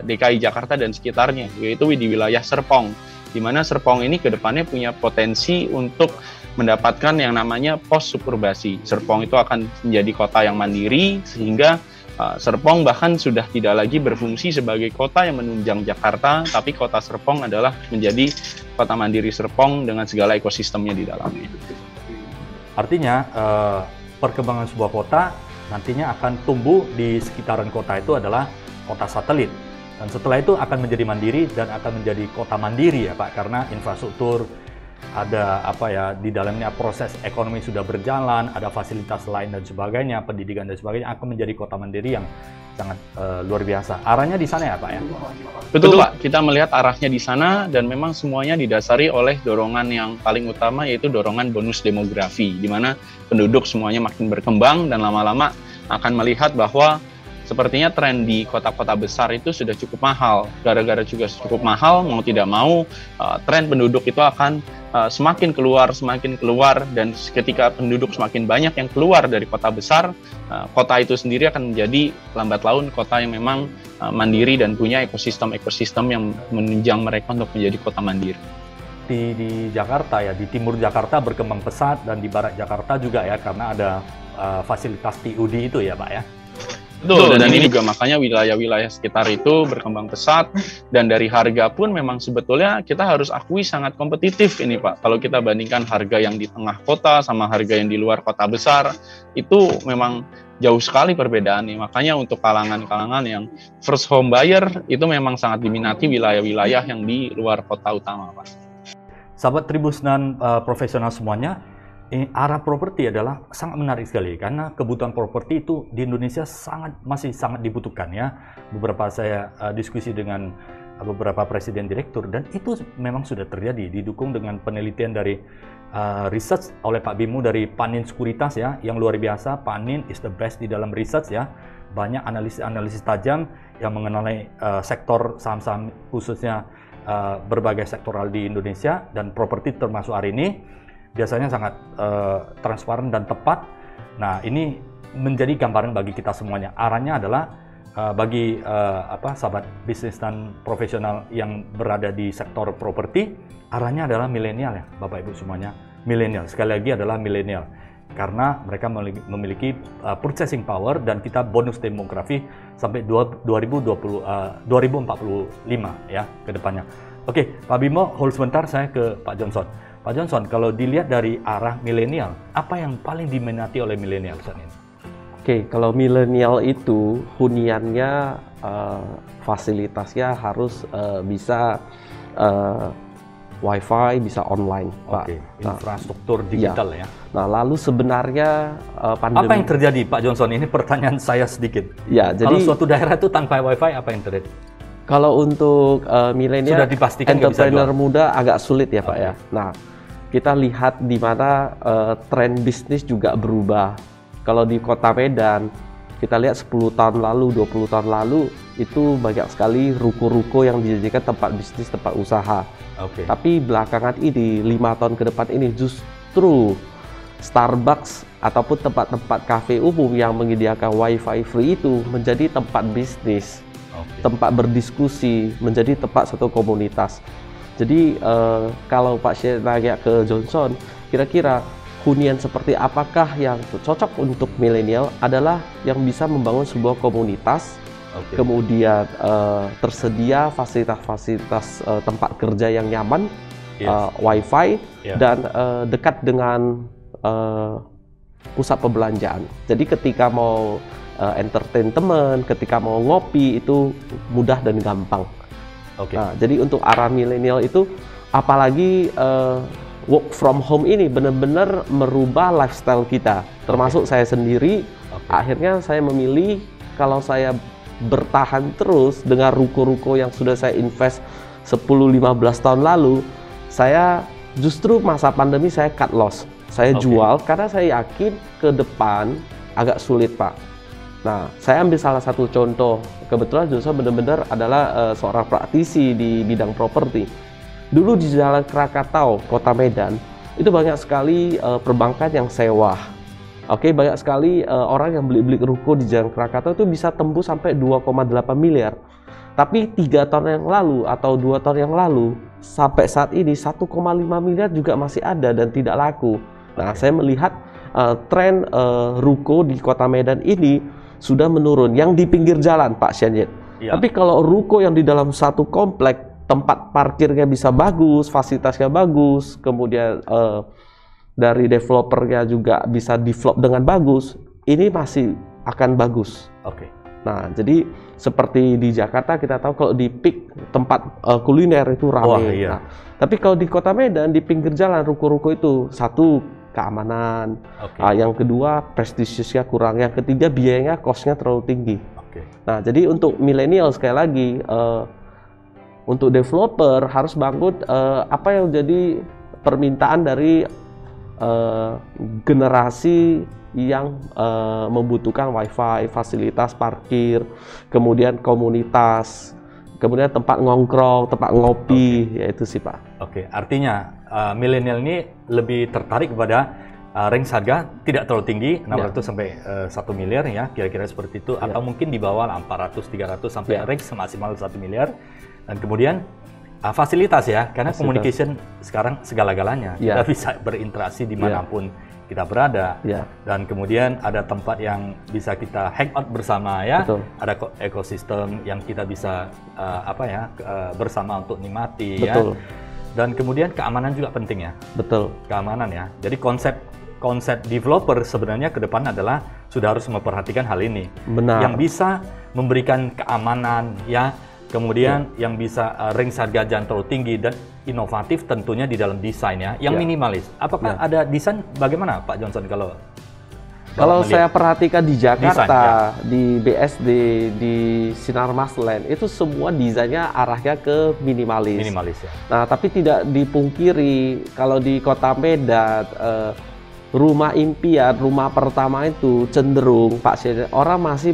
DKI Jakarta dan sekitarnya, yaitu di wilayah Serpong, di mana Serpong ini ke depannya punya potensi untuk mendapatkan yang namanya post-suburbasi. Serpong itu akan menjadi kota yang mandiri, sehingga Serpong bahkan sudah tidak lagi berfungsi sebagai kota yang menunjang Jakarta, tapi kota Serpong adalah menjadi kota mandiri Serpong dengan segala ekosistemnya di dalamnya. Artinya, perkembangan sebuah kota nantinya akan tumbuh di sekitaran kota itu adalah kota satelit. Dan setelah itu akan menjadi mandiri dan akan menjadi kota mandiri ya Pak, karena infrastruktur ada apa ya, di dalamnya proses ekonomi sudah berjalan, ada fasilitas lain dan sebagainya, pendidikan dan sebagainya, akan menjadi kota mandiri yang sangat luar biasa. Arahnya di sana ya Pak ya? Betul Pak, kita melihat arahnya di sana dan memang semuanya didasari oleh dorongan yang paling utama, yaitu dorongan bonus demografi, di mana penduduk semuanya makin berkembang dan lama-lama akan melihat bahwa sepertinya tren di kota-kota besar itu sudah cukup mahal. Gara-gara juga cukup mahal, mau tidak mau, tren penduduk itu akan semakin keluar, dan ketika penduduk semakin banyak yang keluar dari kota besar, kota itu sendiri akan menjadi lambat laun kota yang memang mandiri dan punya ekosistem yang menunjang mereka untuk menjadi kota mandiri. Di Jakarta ya, di timur Jakarta berkembang pesat, dan di barat Jakarta juga ya, karena ada fasilitas TUD itu ya Pak ya? Betul, dan ini juga makanya wilayah-wilayah sekitar itu berkembang pesat, dan dari harga pun memang sebetulnya kita harus akui sangat kompetitif ini Pak. Kalau kita bandingkan harga yang di tengah kota sama harga yang di luar kota besar, itu memang jauh sekali perbedaannya. Makanya untuk kalangan-kalangan yang first home buyer, itu memang sangat diminati wilayah-wilayah yang di luar kota utama Pak. Sahabat Tribus dan profesional semuanya, arah properti adalah sangat menarik sekali, karena kebutuhan properti itu di Indonesia masih sangat dibutuhkan ya. Beberapa saya diskusi dengan beberapa presiden direktur, dan itu memang sudah terjadi, didukung dengan penelitian dari research oleh Pak Bimo dari Panin Sekuritas ya, yang luar biasa. Panin is the best di dalam research ya. Banyak analisis tajam yang mengenai sektor saham-saham, khususnya berbagai sektoral di Indonesia, dan properti termasuk hari ini biasanya sangat transparan dan tepat. Nah, ini menjadi gambaran bagi kita semuanya. Arahnya adalah bagi sahabat bisnis dan profesional yang berada di sektor properti, arahnya adalah milenial ya, Bapak Ibu semuanya. Milenial, sekali lagi adalah milenial. Karena mereka memiliki purchasing power, dan kita bonus demografi sampai 2045 ya ke depannya. Oke, Pak Bimo, hold sebentar, saya ke Pak Johnson. Pak Johnson, kalau dilihat dari arah milenial, apa yang paling diminati oleh milenial saat ini? Oke, kalau milenial itu huniannya, fasilitasnya harus bisa Wi-Fi, bisa online, Pak. Oke, infrastruktur digital ya. Nah, lalu sebenarnya pandemi... Apa yang terjadi, Pak Johnson? Ini pertanyaan saya sedikit. Ya, kalau jadi suatu daerah itu tanpa Wi-Fi, apa yang terjadi? Kalau untuk milenial, sudah dipastikan entrepreneur muda agak sulit ya Pak ya. Nah, kita lihat di mana tren bisnis juga berubah. Kalau di Kota Medan, kita lihat 10 tahun lalu, 20 tahun lalu, itu banyak sekali ruko-ruko yang dijadikan tempat bisnis, tempat usaha. Tapi belakangan ini, 5 tahun ke depan ini, justru Starbucks ataupun tempat-tempat kafe umum yang menyediakan Wi-Fi free itu menjadi tempat bisnis, tempat berdiskusi, menjadi tempat satu komunitas. Jadi kalau Pak Syed nanya ke Johnson, kira-kira hunian seperti apakah yang cocok untuk milenial, adalah yang bisa membangun sebuah komunitas, kemudian tersedia fasilitas-fasilitas tempat kerja yang nyaman, Wi-Fi, dan dekat dengan pusat perbelanjaan. Jadi ketika mau entertain teman, ketika mau ngopi, itu mudah dan gampang. Nah, jadi untuk arah milenial itu, apalagi work from home ini benar-benar merubah lifestyle kita, termasuk saya sendiri. Akhirnya saya memilih, kalau saya bertahan terus dengan ruko-ruko yang sudah saya invest 10-15 tahun lalu, saya justru masa pandemi saya cut loss, saya jual, karena saya yakin ke depan agak sulit Pak. Nah, saya ambil salah satu contoh. Kebetulan Joshua benar-benar adalah seorang praktisi di bidang properti. Dulu di Jalan Krakatau, Kota Medan, itu banyak sekali perbankan yang sewa. Banyak sekali orang yang beli ruko di Jalan Krakatau itu bisa tembus sampai 2,8 miliar. Tapi 3 tahun yang lalu atau 2 tahun yang lalu, sampai saat ini 1,5 miliar juga masih ada dan tidak laku. Nah, saya melihat tren ruko di Kota Medan ini sudah menurun, yang di pinggir jalan Pak Syed. Tapi kalau ruko yang di dalam satu komplek, tempat parkirnya bisa bagus, fasilitasnya bagus, kemudian dari developernya juga bisa develop dengan bagus, ini masih akan bagus. Nah, jadi seperti di Jakarta kita tahu kalau di peak tempat kuliner itu ramai. Wah, iya. Nah, tapi kalau di Kota Medan di pinggir jalan ruko-ruko itu satu keamanan, yang kedua prestisiusnya kurang, yang ketiga biayanya costnya terlalu tinggi. Nah, jadi untuk milenial sekali lagi untuk developer harus bangun apa yang jadi permintaan dari generasi yang membutuhkan wifi, fasilitas parkir, kemudian komunitas, kemudian tempat ngongkrong, tempat ngopi, ya itu sih Pak. Artinya milenial ini lebih tertarik kepada range harga tidak terlalu tinggi, 600 sampai 1 miliar ya, kira-kira seperti itu, atau mungkin di bawah 400, 300 sampai range maksimal 1 miliar. Dan kemudian fasilitas ya, karena communication sekarang segala-galanya, kita bisa berinteraksi dimanapun kita berada. Dan kemudian ada tempat yang bisa kita hangout bersama ya, ada ekosistem yang kita bisa bersama untuk nikmati ya. Dan kemudian keamanan juga penting ya. Keamanan ya. Jadi konsep developer sebenarnya ke depan adalah sudah harus memperhatikan hal ini. Yang bisa memberikan keamanan ya. Kemudian yang bisa range harga jangan terlalu tinggi dan inovatif tentunya di dalam desain ya, yang minimalis. Apakah ada desain bagaimana Pak Johnson kalau saya perhatikan di Jakarta, di BSD, di Sinar Masland, itu semua desainnya arahnya ke minimalis. Ya. Nah, tapi tidak dipungkiri kalau di Kota Medan rumah impian, rumah pertama itu cenderung orang masih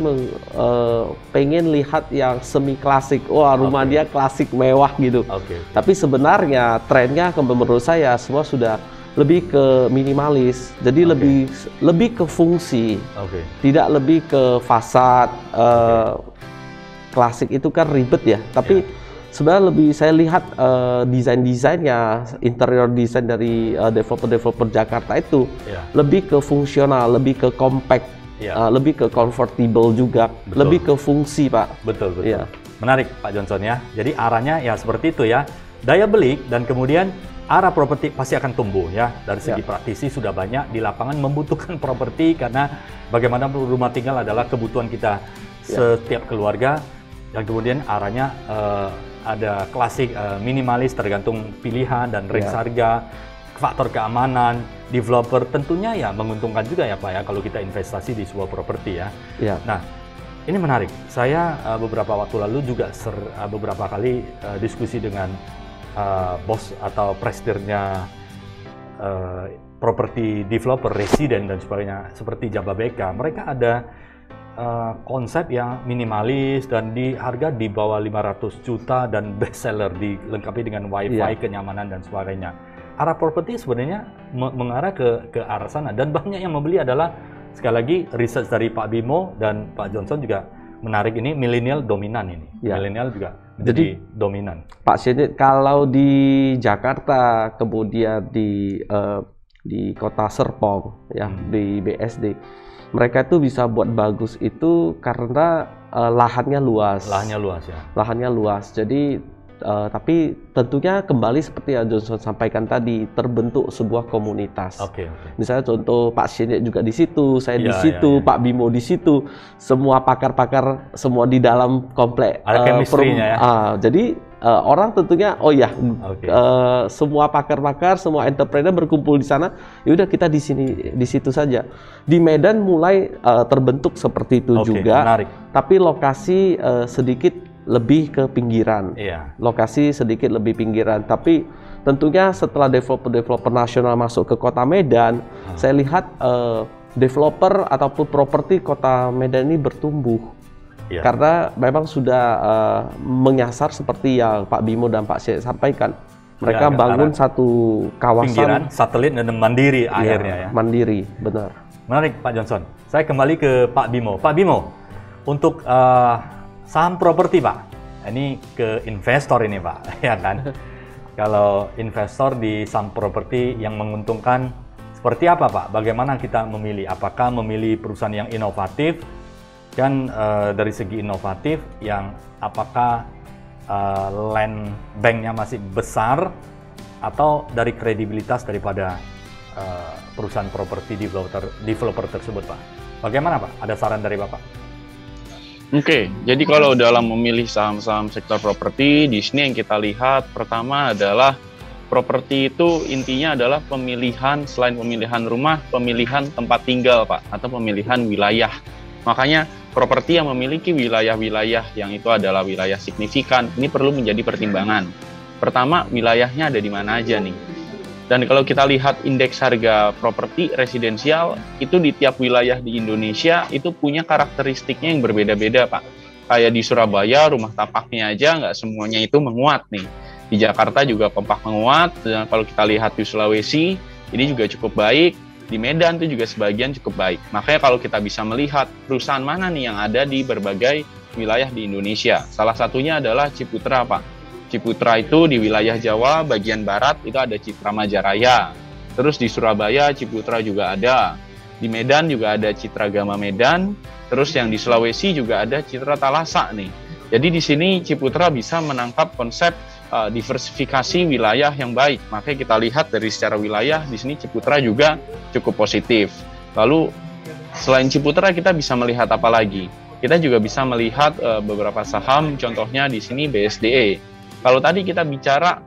pengen lihat yang semi klasik. Wah, rumah dia klasik mewah gitu. Tapi sebenarnya trennya menurut saya semua sudah lebih ke minimalis. Jadi lebih ke fungsi. Tidak lebih ke fasad. Klasik itu kan ribet ya. Tapi sebenarnya lebih saya lihat desainnya, interior desain dari developer Jakarta itu lebih ke fungsional, lebih ke compact, lebih ke comfortable juga, lebih ke fungsi Pak. Betul. Menarik Pak Johnson ya. Jadi arahnya ya seperti itu ya. Daya beli dan kemudian arah properti pasti akan tumbuh ya. Dari segi praktisi sudah banyak di lapangan membutuhkan properti karena bagaimana rumah tinggal adalah kebutuhan kita setiap keluarga. Dan kemudian arahnya ada klasik, minimalis tergantung pilihan dan range harga, faktor keamanan, developer tentunya ya menguntungkan juga ya Pak ya kalau kita investasi di sebuah properti ya. Nah, ini menarik. Saya beberapa waktu lalu juga beberapa kali diskusi dengan bos atau presidennya properti developer, residen dan sebagainya seperti Jababeka. Mereka ada konsep yang minimalis dan di harga di bawah 500 juta dan best seller dilengkapi dengan wifi, kenyamanan dan sebagainya. Arah properti sebenarnya mengarah ke arah sana dan banyak yang membeli adalah sekali lagi research dari Pak Bimo dan Pak Johnson juga menarik ini milenial dominan ini. Milenial juga menjadi dominan. Pak Syedid, kalau di Jakarta kemudian di Kota Serpong ya, di BSD mereka itu bisa buat bagus itu karena lahannya luas. Lahannya luas. Jadi tapi tentunya kembali seperti yang Johnson sampaikan tadi, terbentuk sebuah komunitas. Misalnya contoh Pak Syedid juga di situ, saya di situ, Pak Bimo di situ, semua pakar-pakar semua di dalam komplek. Ada chemistry-nya ya. Jadi orang tentunya semua pakar-pakar, semua entrepreneur berkumpul di sana. Yaudah kita di situ saja. Di Medan mulai terbentuk seperti itu juga. Menarik. Tapi lokasi sedikit lebih ke pinggiran. Lokasi sedikit lebih pinggiran. Tapi tentunya setelah developer nasional masuk ke Kota Medan, saya lihat developer ataupun properti Kota Medan ini bertumbuh. Karena memang sudah menyasar seperti yang Pak Bimo dan Pak Syed sampaikan. Mereka bangun satu kawasan pinggiran, satelit dan mandiri akhirnya ya. Mandiri, benar. Menarik Pak Johnson. Saya kembali ke Pak Bimo. Pak Bimo, untuk saham properti Pak, ini ke investor ini Pak, ya kan? Kalau investor di saham properti yang menguntungkan seperti apa Pak? Bagaimana kita memilih? Apakah memilih perusahaan yang inovatif? Kan dari segi inovatif yang apakah land banknya masih besar atau dari kredibilitas daripada perusahaan properti developer tersebut Pak? Bagaimana Pak? Ada saran dari Bapak? Oke, jadi kalau dalam memilih saham-saham sektor properti, di sini yang kita lihat pertama adalah properti itu intinya adalah pemilihan, selain pemilihan rumah, pemilihan tempat tinggal, Pak, atau pemilihan wilayah. Makanya properti yang memiliki wilayah-wilayah yang itu adalah wilayah signifikan, ini perlu menjadi pertimbangan. Pertama, wilayahnya ada di mana aja nih. Dan kalau kita lihat indeks harga properti residensial, itu di tiap wilayah di Indonesia itu punya karakteristiknya yang berbeda-beda, Pak. Kayak di Surabaya, rumah tapaknya aja nggak semuanya itu menguat nih. Di Jakarta juga kompak menguat, dan kalau kita lihat di Sulawesi, ini juga cukup baik. Di Medan itu juga sebagian cukup baik. Makanya kalau kita bisa melihat perusahaan mana nih yang ada di berbagai wilayah di Indonesia. Salah satunya adalah Ciputra, Pak. Ciputra itu di wilayah Jawa bagian barat itu ada Citra Majaraya. Terus di Surabaya Ciputra juga ada. Di Medan juga ada Citra Gama Medan. Terus yang di Sulawesi juga ada Citra Talasa nih. Jadi di sini Ciputra bisa menangkap konsep diversifikasi wilayah yang baik. Makanya kita lihat dari secara wilayah di sini Ciputra juga cukup positif. Lalu selain Ciputra kita bisa melihat apa lagi? Kita juga bisa melihat beberapa saham, contohnya di sini BSDE. Kalau tadi kita bicara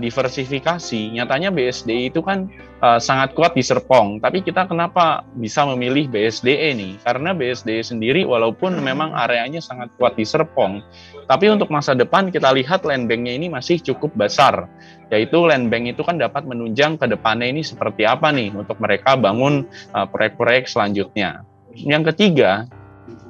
diversifikasi, nyatanya BSDE itu kan sangat kuat di Serpong. Tapi kita kenapa bisa memilih BSDE nih? Karena BSDE sendiri walaupun memang areanya sangat kuat di Serpong, tapi untuk masa depan kita lihat land bank-nya ini masih cukup besar. Yaitu land bank itu kan dapat menunjang ke depannya ini seperti apa nih untuk mereka bangun proyek-proyek selanjutnya. Yang ketiga,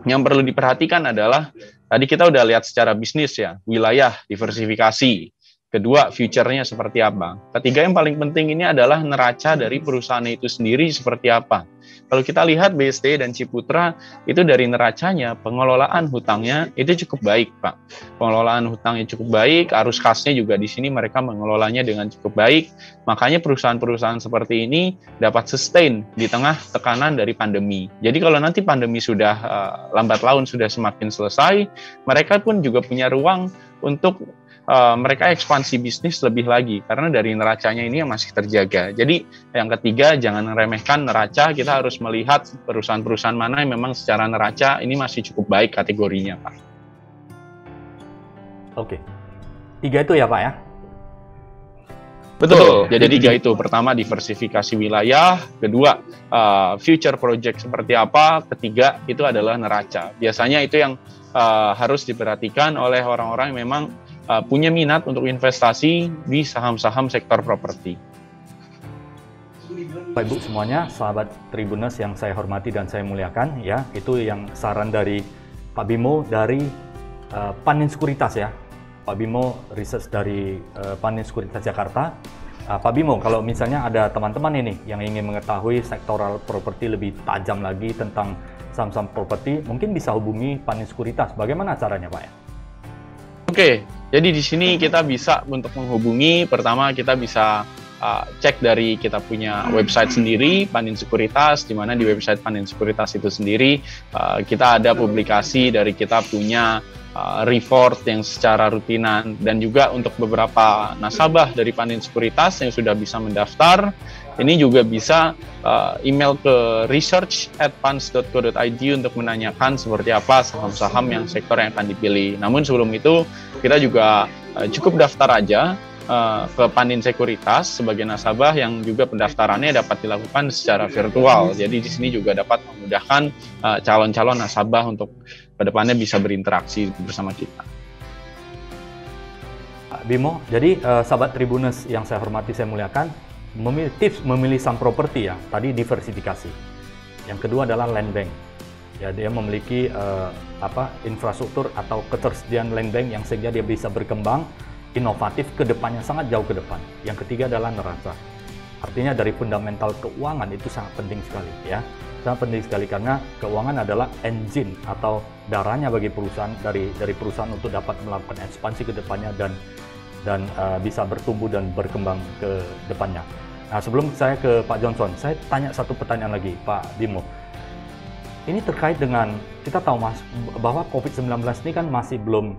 yang perlu diperhatikan adalah tadi kita udah lihat secara bisnis ya, wilayah, diversifikasi. Kedua, future-nya seperti apa. Ketiga yang paling penting ini adalah neraca dari perusahaan itu sendiri seperti apa. Kalau kita lihat BSD dan Ciputra, itu dari neracanya, pengelolaan hutangnya itu cukup baik, Pak. Pengelolaan hutangnya cukup baik, arus kasnya juga di sini mereka mengelolanya dengan cukup baik. Makanya perusahaan-perusahaan seperti ini dapat sustain di tengah tekanan dari pandemi. Jadi kalau nanti pandemi sudah lambat laun sudah semakin selesai, mereka pun juga punya ruang untuk mereka ekspansi bisnis lebih lagi karena dari neracanya ini yang masih terjaga. Jadi yang ketiga jangan meremehkan neraca, kita harus melihat perusahaan-perusahaan mana yang memang secara neraca ini masih cukup baik kategorinya, Pak. Oke, 3 itu ya Pak ya? Betul, jadi 3 itu. Pertama diversifikasi wilayah, kedua future project seperti apa, ketiga itu adalah neraca. Biasanya itu yang harus diperhatikan oleh orang-orang yang memang punya minat untuk investasi di saham-saham sektor properti. Bapak Ibu semuanya, sahabat Tribuners yang saya hormati dan saya muliakan, ya, itu yang saran dari Pak Bimo dari Panin Sekuritas ya, Pak Bimo research dari Panin Sekuritas Jakarta. Pak Bimo, kalau misalnya ada teman-teman ini yang ingin mengetahui sektoral properti lebih tajam lagi tentang saham-saham properti, mungkin bisa hubungi Panin Sekuritas. Bagaimana caranya, Pak ya? Oke, jadi di sini kita bisa untuk menghubungi, pertama kita bisa cek dari kita punya website sendiri, Panin Sekuritas, di mana di website Panin Sekuritas itu sendiri kita ada publikasi dari kita punya report yang secara rutinan, dan juga untuk beberapa nasabah dari Panin Sekuritas yang sudah bisa mendaftar, ini juga bisa email ke research@pans.co.id untuk menanyakan seperti apa saham-saham yang sektor yang akan dipilih. Namun sebelum itu kita juga cukup daftar aja ke Panin Sekuritas sebagai nasabah, yang juga pendaftarannya dapat dilakukan secara virtual. Jadi di sini juga dapat memudahkan calon-calon nasabah untuk kedepannya bisa berinteraksi bersama kita. Bimo, jadi sahabat Tribuners yang saya hormati, saya muliakan, tips memilih saham properti ya, tadi diversifikasi. Yang kedua adalah land bank. Ya, dia memiliki infrastruktur atau ketersediaan land bank yang sehingga dia bisa berkembang inovatif ke depannya, sangat jauh ke depan. Yang ketiga adalah neraca. Artinya dari fundamental keuangan itu sangat penting sekali ya. Sangat penting sekali karena keuangan adalah engine atau darahnya bagi perusahaan, dari perusahaan untuk dapat melakukan ekspansi ke depannya dan bisa bertumbuh dan berkembang ke depannya. Nah, sebelum saya ke Pak Johnson, saya tanya satu pertanyaan lagi, Pak Bimo. Ini terkait dengan, kita tahu Mas, bahwa COVID-19 ini kan masih belum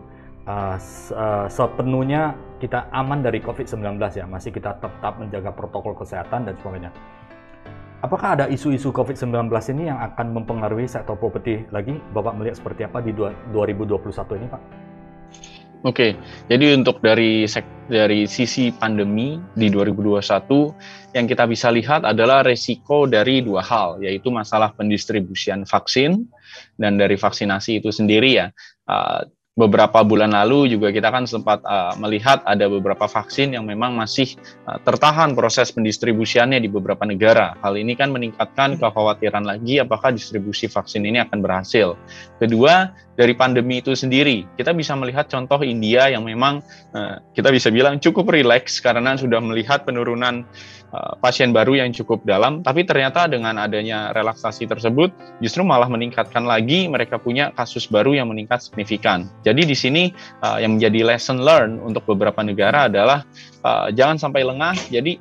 sepenuhnya kita aman dari COVID-19 ya, masih kita tetap menjaga protokol kesehatan dan sebagainya. apakah ada isu-isu COVID-19 ini yang akan mempengaruhi sektor properti lagi? Bapak melihat seperti apa di 2021 ini, Pak? Oke, jadi untuk dari sisi pandemi di 2021 yang kita bisa lihat adalah resiko dari dua hal, yaitu masalah pendistribusian vaksin dan dari vaksinasi itu sendiri ya. Beberapa bulan lalu juga kita kan sempat melihat ada beberapa vaksin yang memang masih tertahan proses pendistribusiannya di beberapa negara. Hal ini kan meningkatkan kekhawatiran lagi apakah distribusi vaksin ini akan berhasil. Kedua, dari pandemi itu sendiri, kita bisa melihat contoh India yang memang kita bisa bilang cukup rileks karena sudah melihat penurunan pasien baru yang cukup dalam, tapi ternyata dengan adanya relaksasi tersebut justru malah meningkatkan lagi, mereka punya kasus baru yang meningkat signifikan. Jadi di sini yang menjadi lesson learned untuk beberapa negara adalah jangan sampai lengah, jadi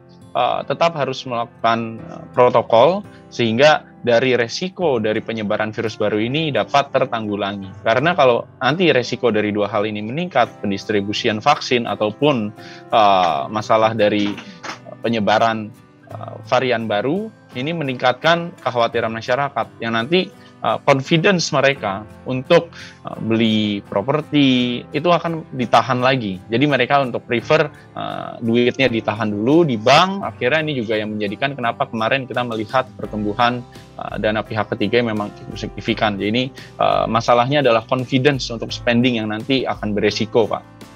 tetap harus melakukan protokol sehingga dari resiko dari penyebaran virus baru ini dapat tertanggulangi. Karena kalau nanti resiko dari dua hal ini meningkat, pendistribusian vaksin ataupun masalah dari penyebaran varian baru, ini meningkatkan kekhawatiran masyarakat yang nanti confidence mereka untuk beli properti itu akan ditahan lagi. Jadi mereka untuk prefer duitnya ditahan dulu di bank. Akhirnya ini juga yang menjadikan kenapa kemarin kita melihat pertumbuhan dana pihak ketiga yang memang cukup signifikan. Jadi ini masalahnya adalah confidence untuk spending yang nanti akan beresiko, Pak.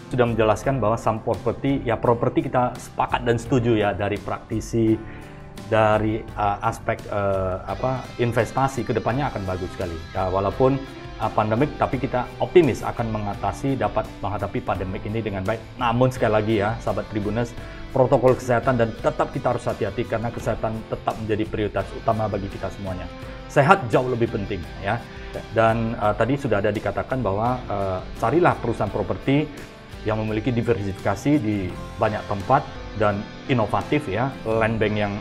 Sudah menjelaskan bahwa saham properti, ya properti kita sepakat dan setuju ya dari praktisi, dari aspek investasi kedepannya akan bagus sekali. Ya, walaupun pandemik, tapi kita optimis akan dapat menghadapi pandemik ini dengan baik. Namun sekali lagi ya, sahabat Tribuners, protokol kesehatan dan tetap kita harus hati-hati karena kesehatan tetap menjadi prioritas utama bagi kita semuanya. Sehat jauh lebih penting ya. Dan tadi sudah ada dikatakan bahwa carilah perusahaan properti yang memiliki diversifikasi di banyak tempat dan inovatif ya, land bank yang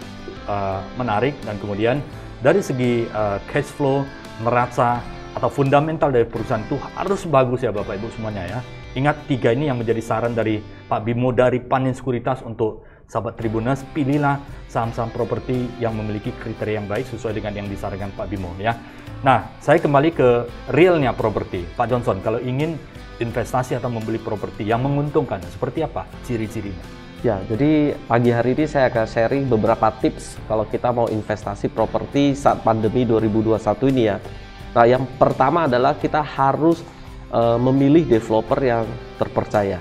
menarik, dan kemudian dari segi cash flow, neraca atau fundamental dari perusahaan itu harus bagus ya Bapak Ibu semuanya ya. Ingat 3 ini yang menjadi saran dari Pak Bimo dari Panin Sekuritas untuk sahabat Tribuners, pilihlah saham-saham properti yang memiliki kriteria yang baik sesuai dengan yang disarankan Pak Bimo ya. Nah, saya kembali ke realnya properti. Pak Johnson, kalau ingin investasi atau membeli properti yang menguntungkan, seperti apa ciri-cirinya? Ya, jadi pagi hari ini saya akan sharing beberapa tips kalau kita mau investasi properti saat pandemi 2021 ini ya. Nah, yang pertama adalah kita harus memilih developer yang terpercaya.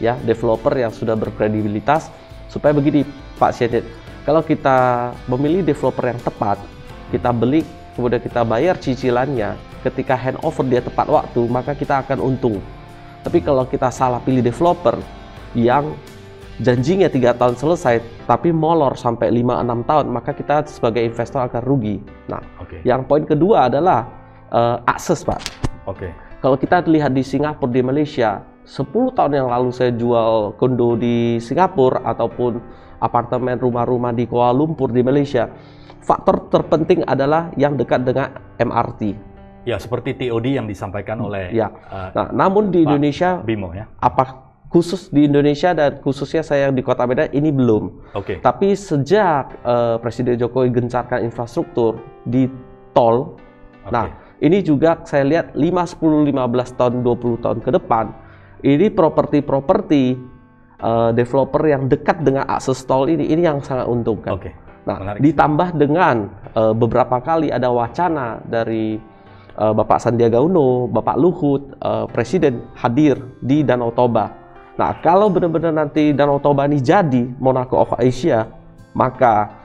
Ya, developer yang sudah berkredibilitas, supaya begini Pak Syedid, kalau kita memilih developer yang tepat, kita beli, kemudian kita bayar cicilannya, ketika handover dia tepat waktu, maka kita akan untung. Tapi kalau kita salah pilih developer yang janjinya 3 tahun selesai, tapi molor sampai 5-6 tahun, maka kita sebagai investor akan rugi. Nah, yang poin kedua adalah akses, Pak. Kalau kita lihat di Singapura, di Malaysia, 10 tahun yang lalu saya jual kondo di Singapura ataupun apartemen rumah-rumah di Kuala Lumpur di Malaysia, faktor terpenting adalah yang dekat dengan MRT. Ya, seperti TOD yang disampaikan oleh nah, namun di Indonesia, Bimo ya. Apa khusus di Indonesia dan khususnya saya di Kota Medan ini belum. Tapi sejak Presiden Jokowi gencarkan infrastruktur di tol, nah ini juga saya lihat 5, 10, 15 tahun, 20 tahun ke depan, ini properti-properti developer yang dekat dengan akses tol ini yang sangat untungkan. Nah, ditambah dengan beberapa kali ada wacana dari Bapak Sandiaga Uno, Bapak Luhut, Presiden hadir di Danau Toba. Nah, kalau benar-benar nanti Danau Toba ini jadi Monaco of Asia, maka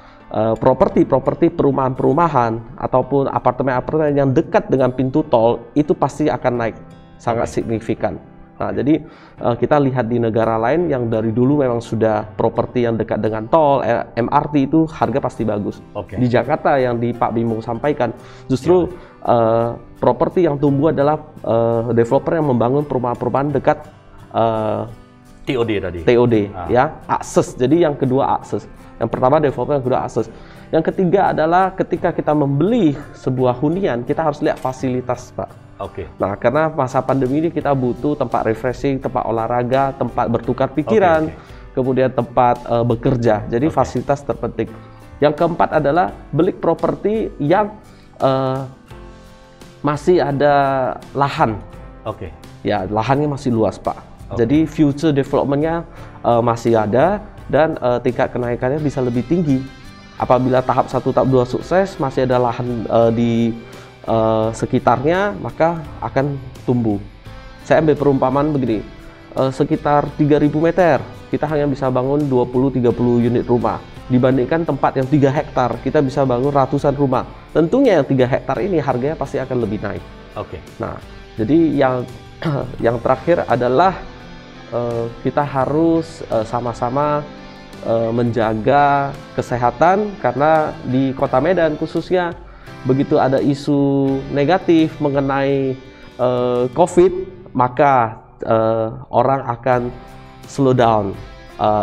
properti-properti perumahan-perumahan ataupun apartemen-apartemen yang dekat dengan pintu tol itu pasti akan naik sangat signifikan. Nah, jadi kita lihat di negara lain yang dari dulu memang sudah properti yang dekat dengan tol, MRT itu harga pasti bagus. Di Jakarta yang di Pak Bimo sampaikan, justru properti yang tumbuh adalah developer yang membangun perumahan-perumahan dekat TOD tadi. TOD ya, akses. Jadi yang kedua akses. Yang pertama developer, yang kedua akses. Yang ketiga adalah ketika kita membeli sebuah hunian, kita harus lihat fasilitas, Pak. Oke. Nah, karena masa pandemi ini kita butuh tempat refreshing, tempat olahraga, tempat bertukar pikiran, kemudian tempat bekerja. Jadi fasilitas terpenting. Yang keempat adalah beli properti yang masih ada lahan. Oke. Ya, lahannya masih luas, Pak. Jadi future development-nya masih ada dan tingkat kenaikannya bisa lebih tinggi. Apabila tahap 1, tahap 2 sukses, masih ada lahan di sekitarnya, maka akan tumbuh. Saya ambil perumpamaan begini, sekitar 3.000 meter, kita hanya bisa bangun 20-30 unit rumah. Dibandingkan tempat yang 3 hektar, kita bisa bangun ratusan rumah. Tentunya yang 3 hektar ini harganya pasti akan lebih naik. Oke. Nah, jadi yang terakhir adalah kita harus sama-sama menjaga kesehatan, karena di Kota Medan khususnya begitu ada isu negatif mengenai COVID, maka orang akan slow down,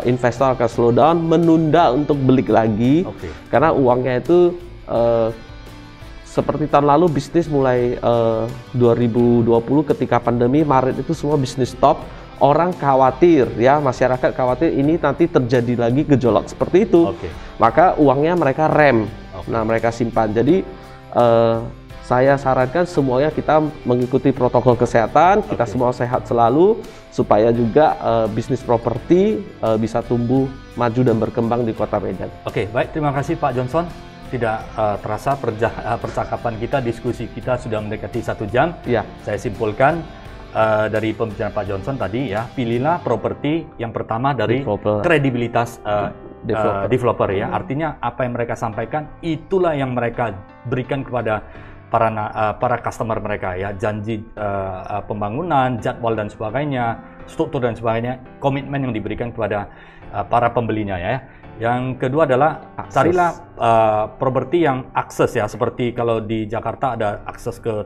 investor akan slow down, menunda untuk beli lagi, karena uangnya itu seperti tahun lalu bisnis mulai 2020 ketika pandemi Maret itu semua bisnis stop. Orang khawatir, ya, masyarakat khawatir ini nanti terjadi lagi gejolak seperti itu. Maka uangnya mereka rem. Nah, mereka simpan. Jadi saya sarankan semuanya kita mengikuti protokol kesehatan, kita semua sehat selalu supaya juga bisnis properti bisa tumbuh, maju dan berkembang di Kota Medan. Oke, baik, terima kasih Pak Johnson. Tidak terasa percakapan kita, diskusi kita sudah mendekati 1 jam. Ya. Saya simpulkan dari pembicaraan Pak Johnson tadi, ya, pilihlah properti yang pertama dari kredibilitas developer, ya. Artinya apa yang mereka sampaikan itulah yang mereka berikan kepada para customer mereka, ya, janji pembangunan, jadwal dan sebagainya, struktur dan sebagainya, komitmen yang diberikan kepada para pembelinya, ya. Yang kedua adalah carilah properti yang akses, ya, seperti kalau di Jakarta ada akses ke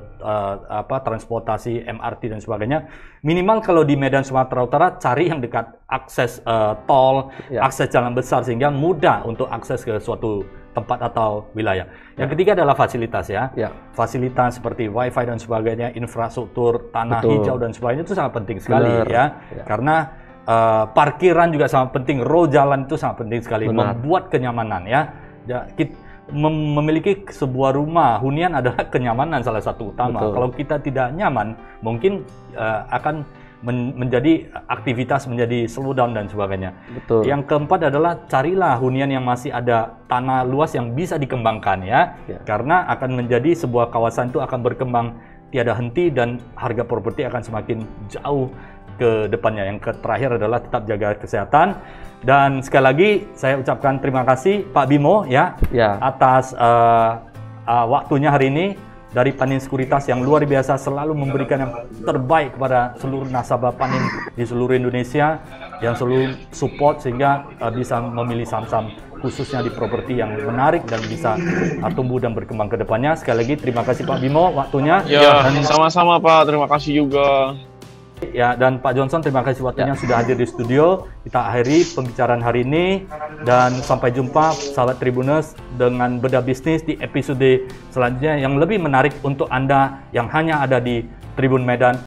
transportasi MRT dan sebagainya. Minimal kalau di Medan Sumatera Utara cari yang dekat akses tol, akses jalan besar sehingga mudah untuk akses ke suatu tempat atau wilayah. Yang ketiga adalah fasilitas, ya. Fasilitas seperti wifi dan sebagainya, infrastruktur, tanah hijau dan sebagainya itu sangat penting sekali, ya. Karena parkiran juga sangat penting, row jalan itu sangat penting sekali. Membuat kenyamanan, ya. Memiliki sebuah rumah hunian adalah kenyamanan salah satu utama. Kalau kita tidak nyaman, mungkin akan menjadi aktivitas menjadi slow down dan sebagainya. Yang keempat adalah carilah hunian yang masih ada tanah luas yang bisa dikembangkan, ya. Karena akan menjadi sebuah kawasan itu akan berkembang tiada henti dan harga properti akan semakin jauh ke depannya. Yang terakhir adalah tetap jaga kesehatan. Dan sekali lagi saya ucapkan terima kasih Pak Bimo, ya, atas waktunya hari ini. Dari Panin Sekuritas yang luar biasa selalu memberikan yang terbaik kepada seluruh nasabah Panin di seluruh Indonesia, yang selalu support sehingga bisa memilih saham-saham khususnya di properti yang menarik dan bisa tumbuh dan berkembang ke depannya. Sekali lagi terima kasih Pak Bimo waktunya. Ya, sama-sama Pak, terima kasih juga. Ya, dan Pak Johnson terima kasih waktunya sudah hadir di studio. Kita akhiri pembicaraan hari ini dan sampai jumpa sahabat Tribuners dengan Bedah Bisnis di episode selanjutnya yang lebih menarik untuk Anda yang hanya ada di Tribun Medan.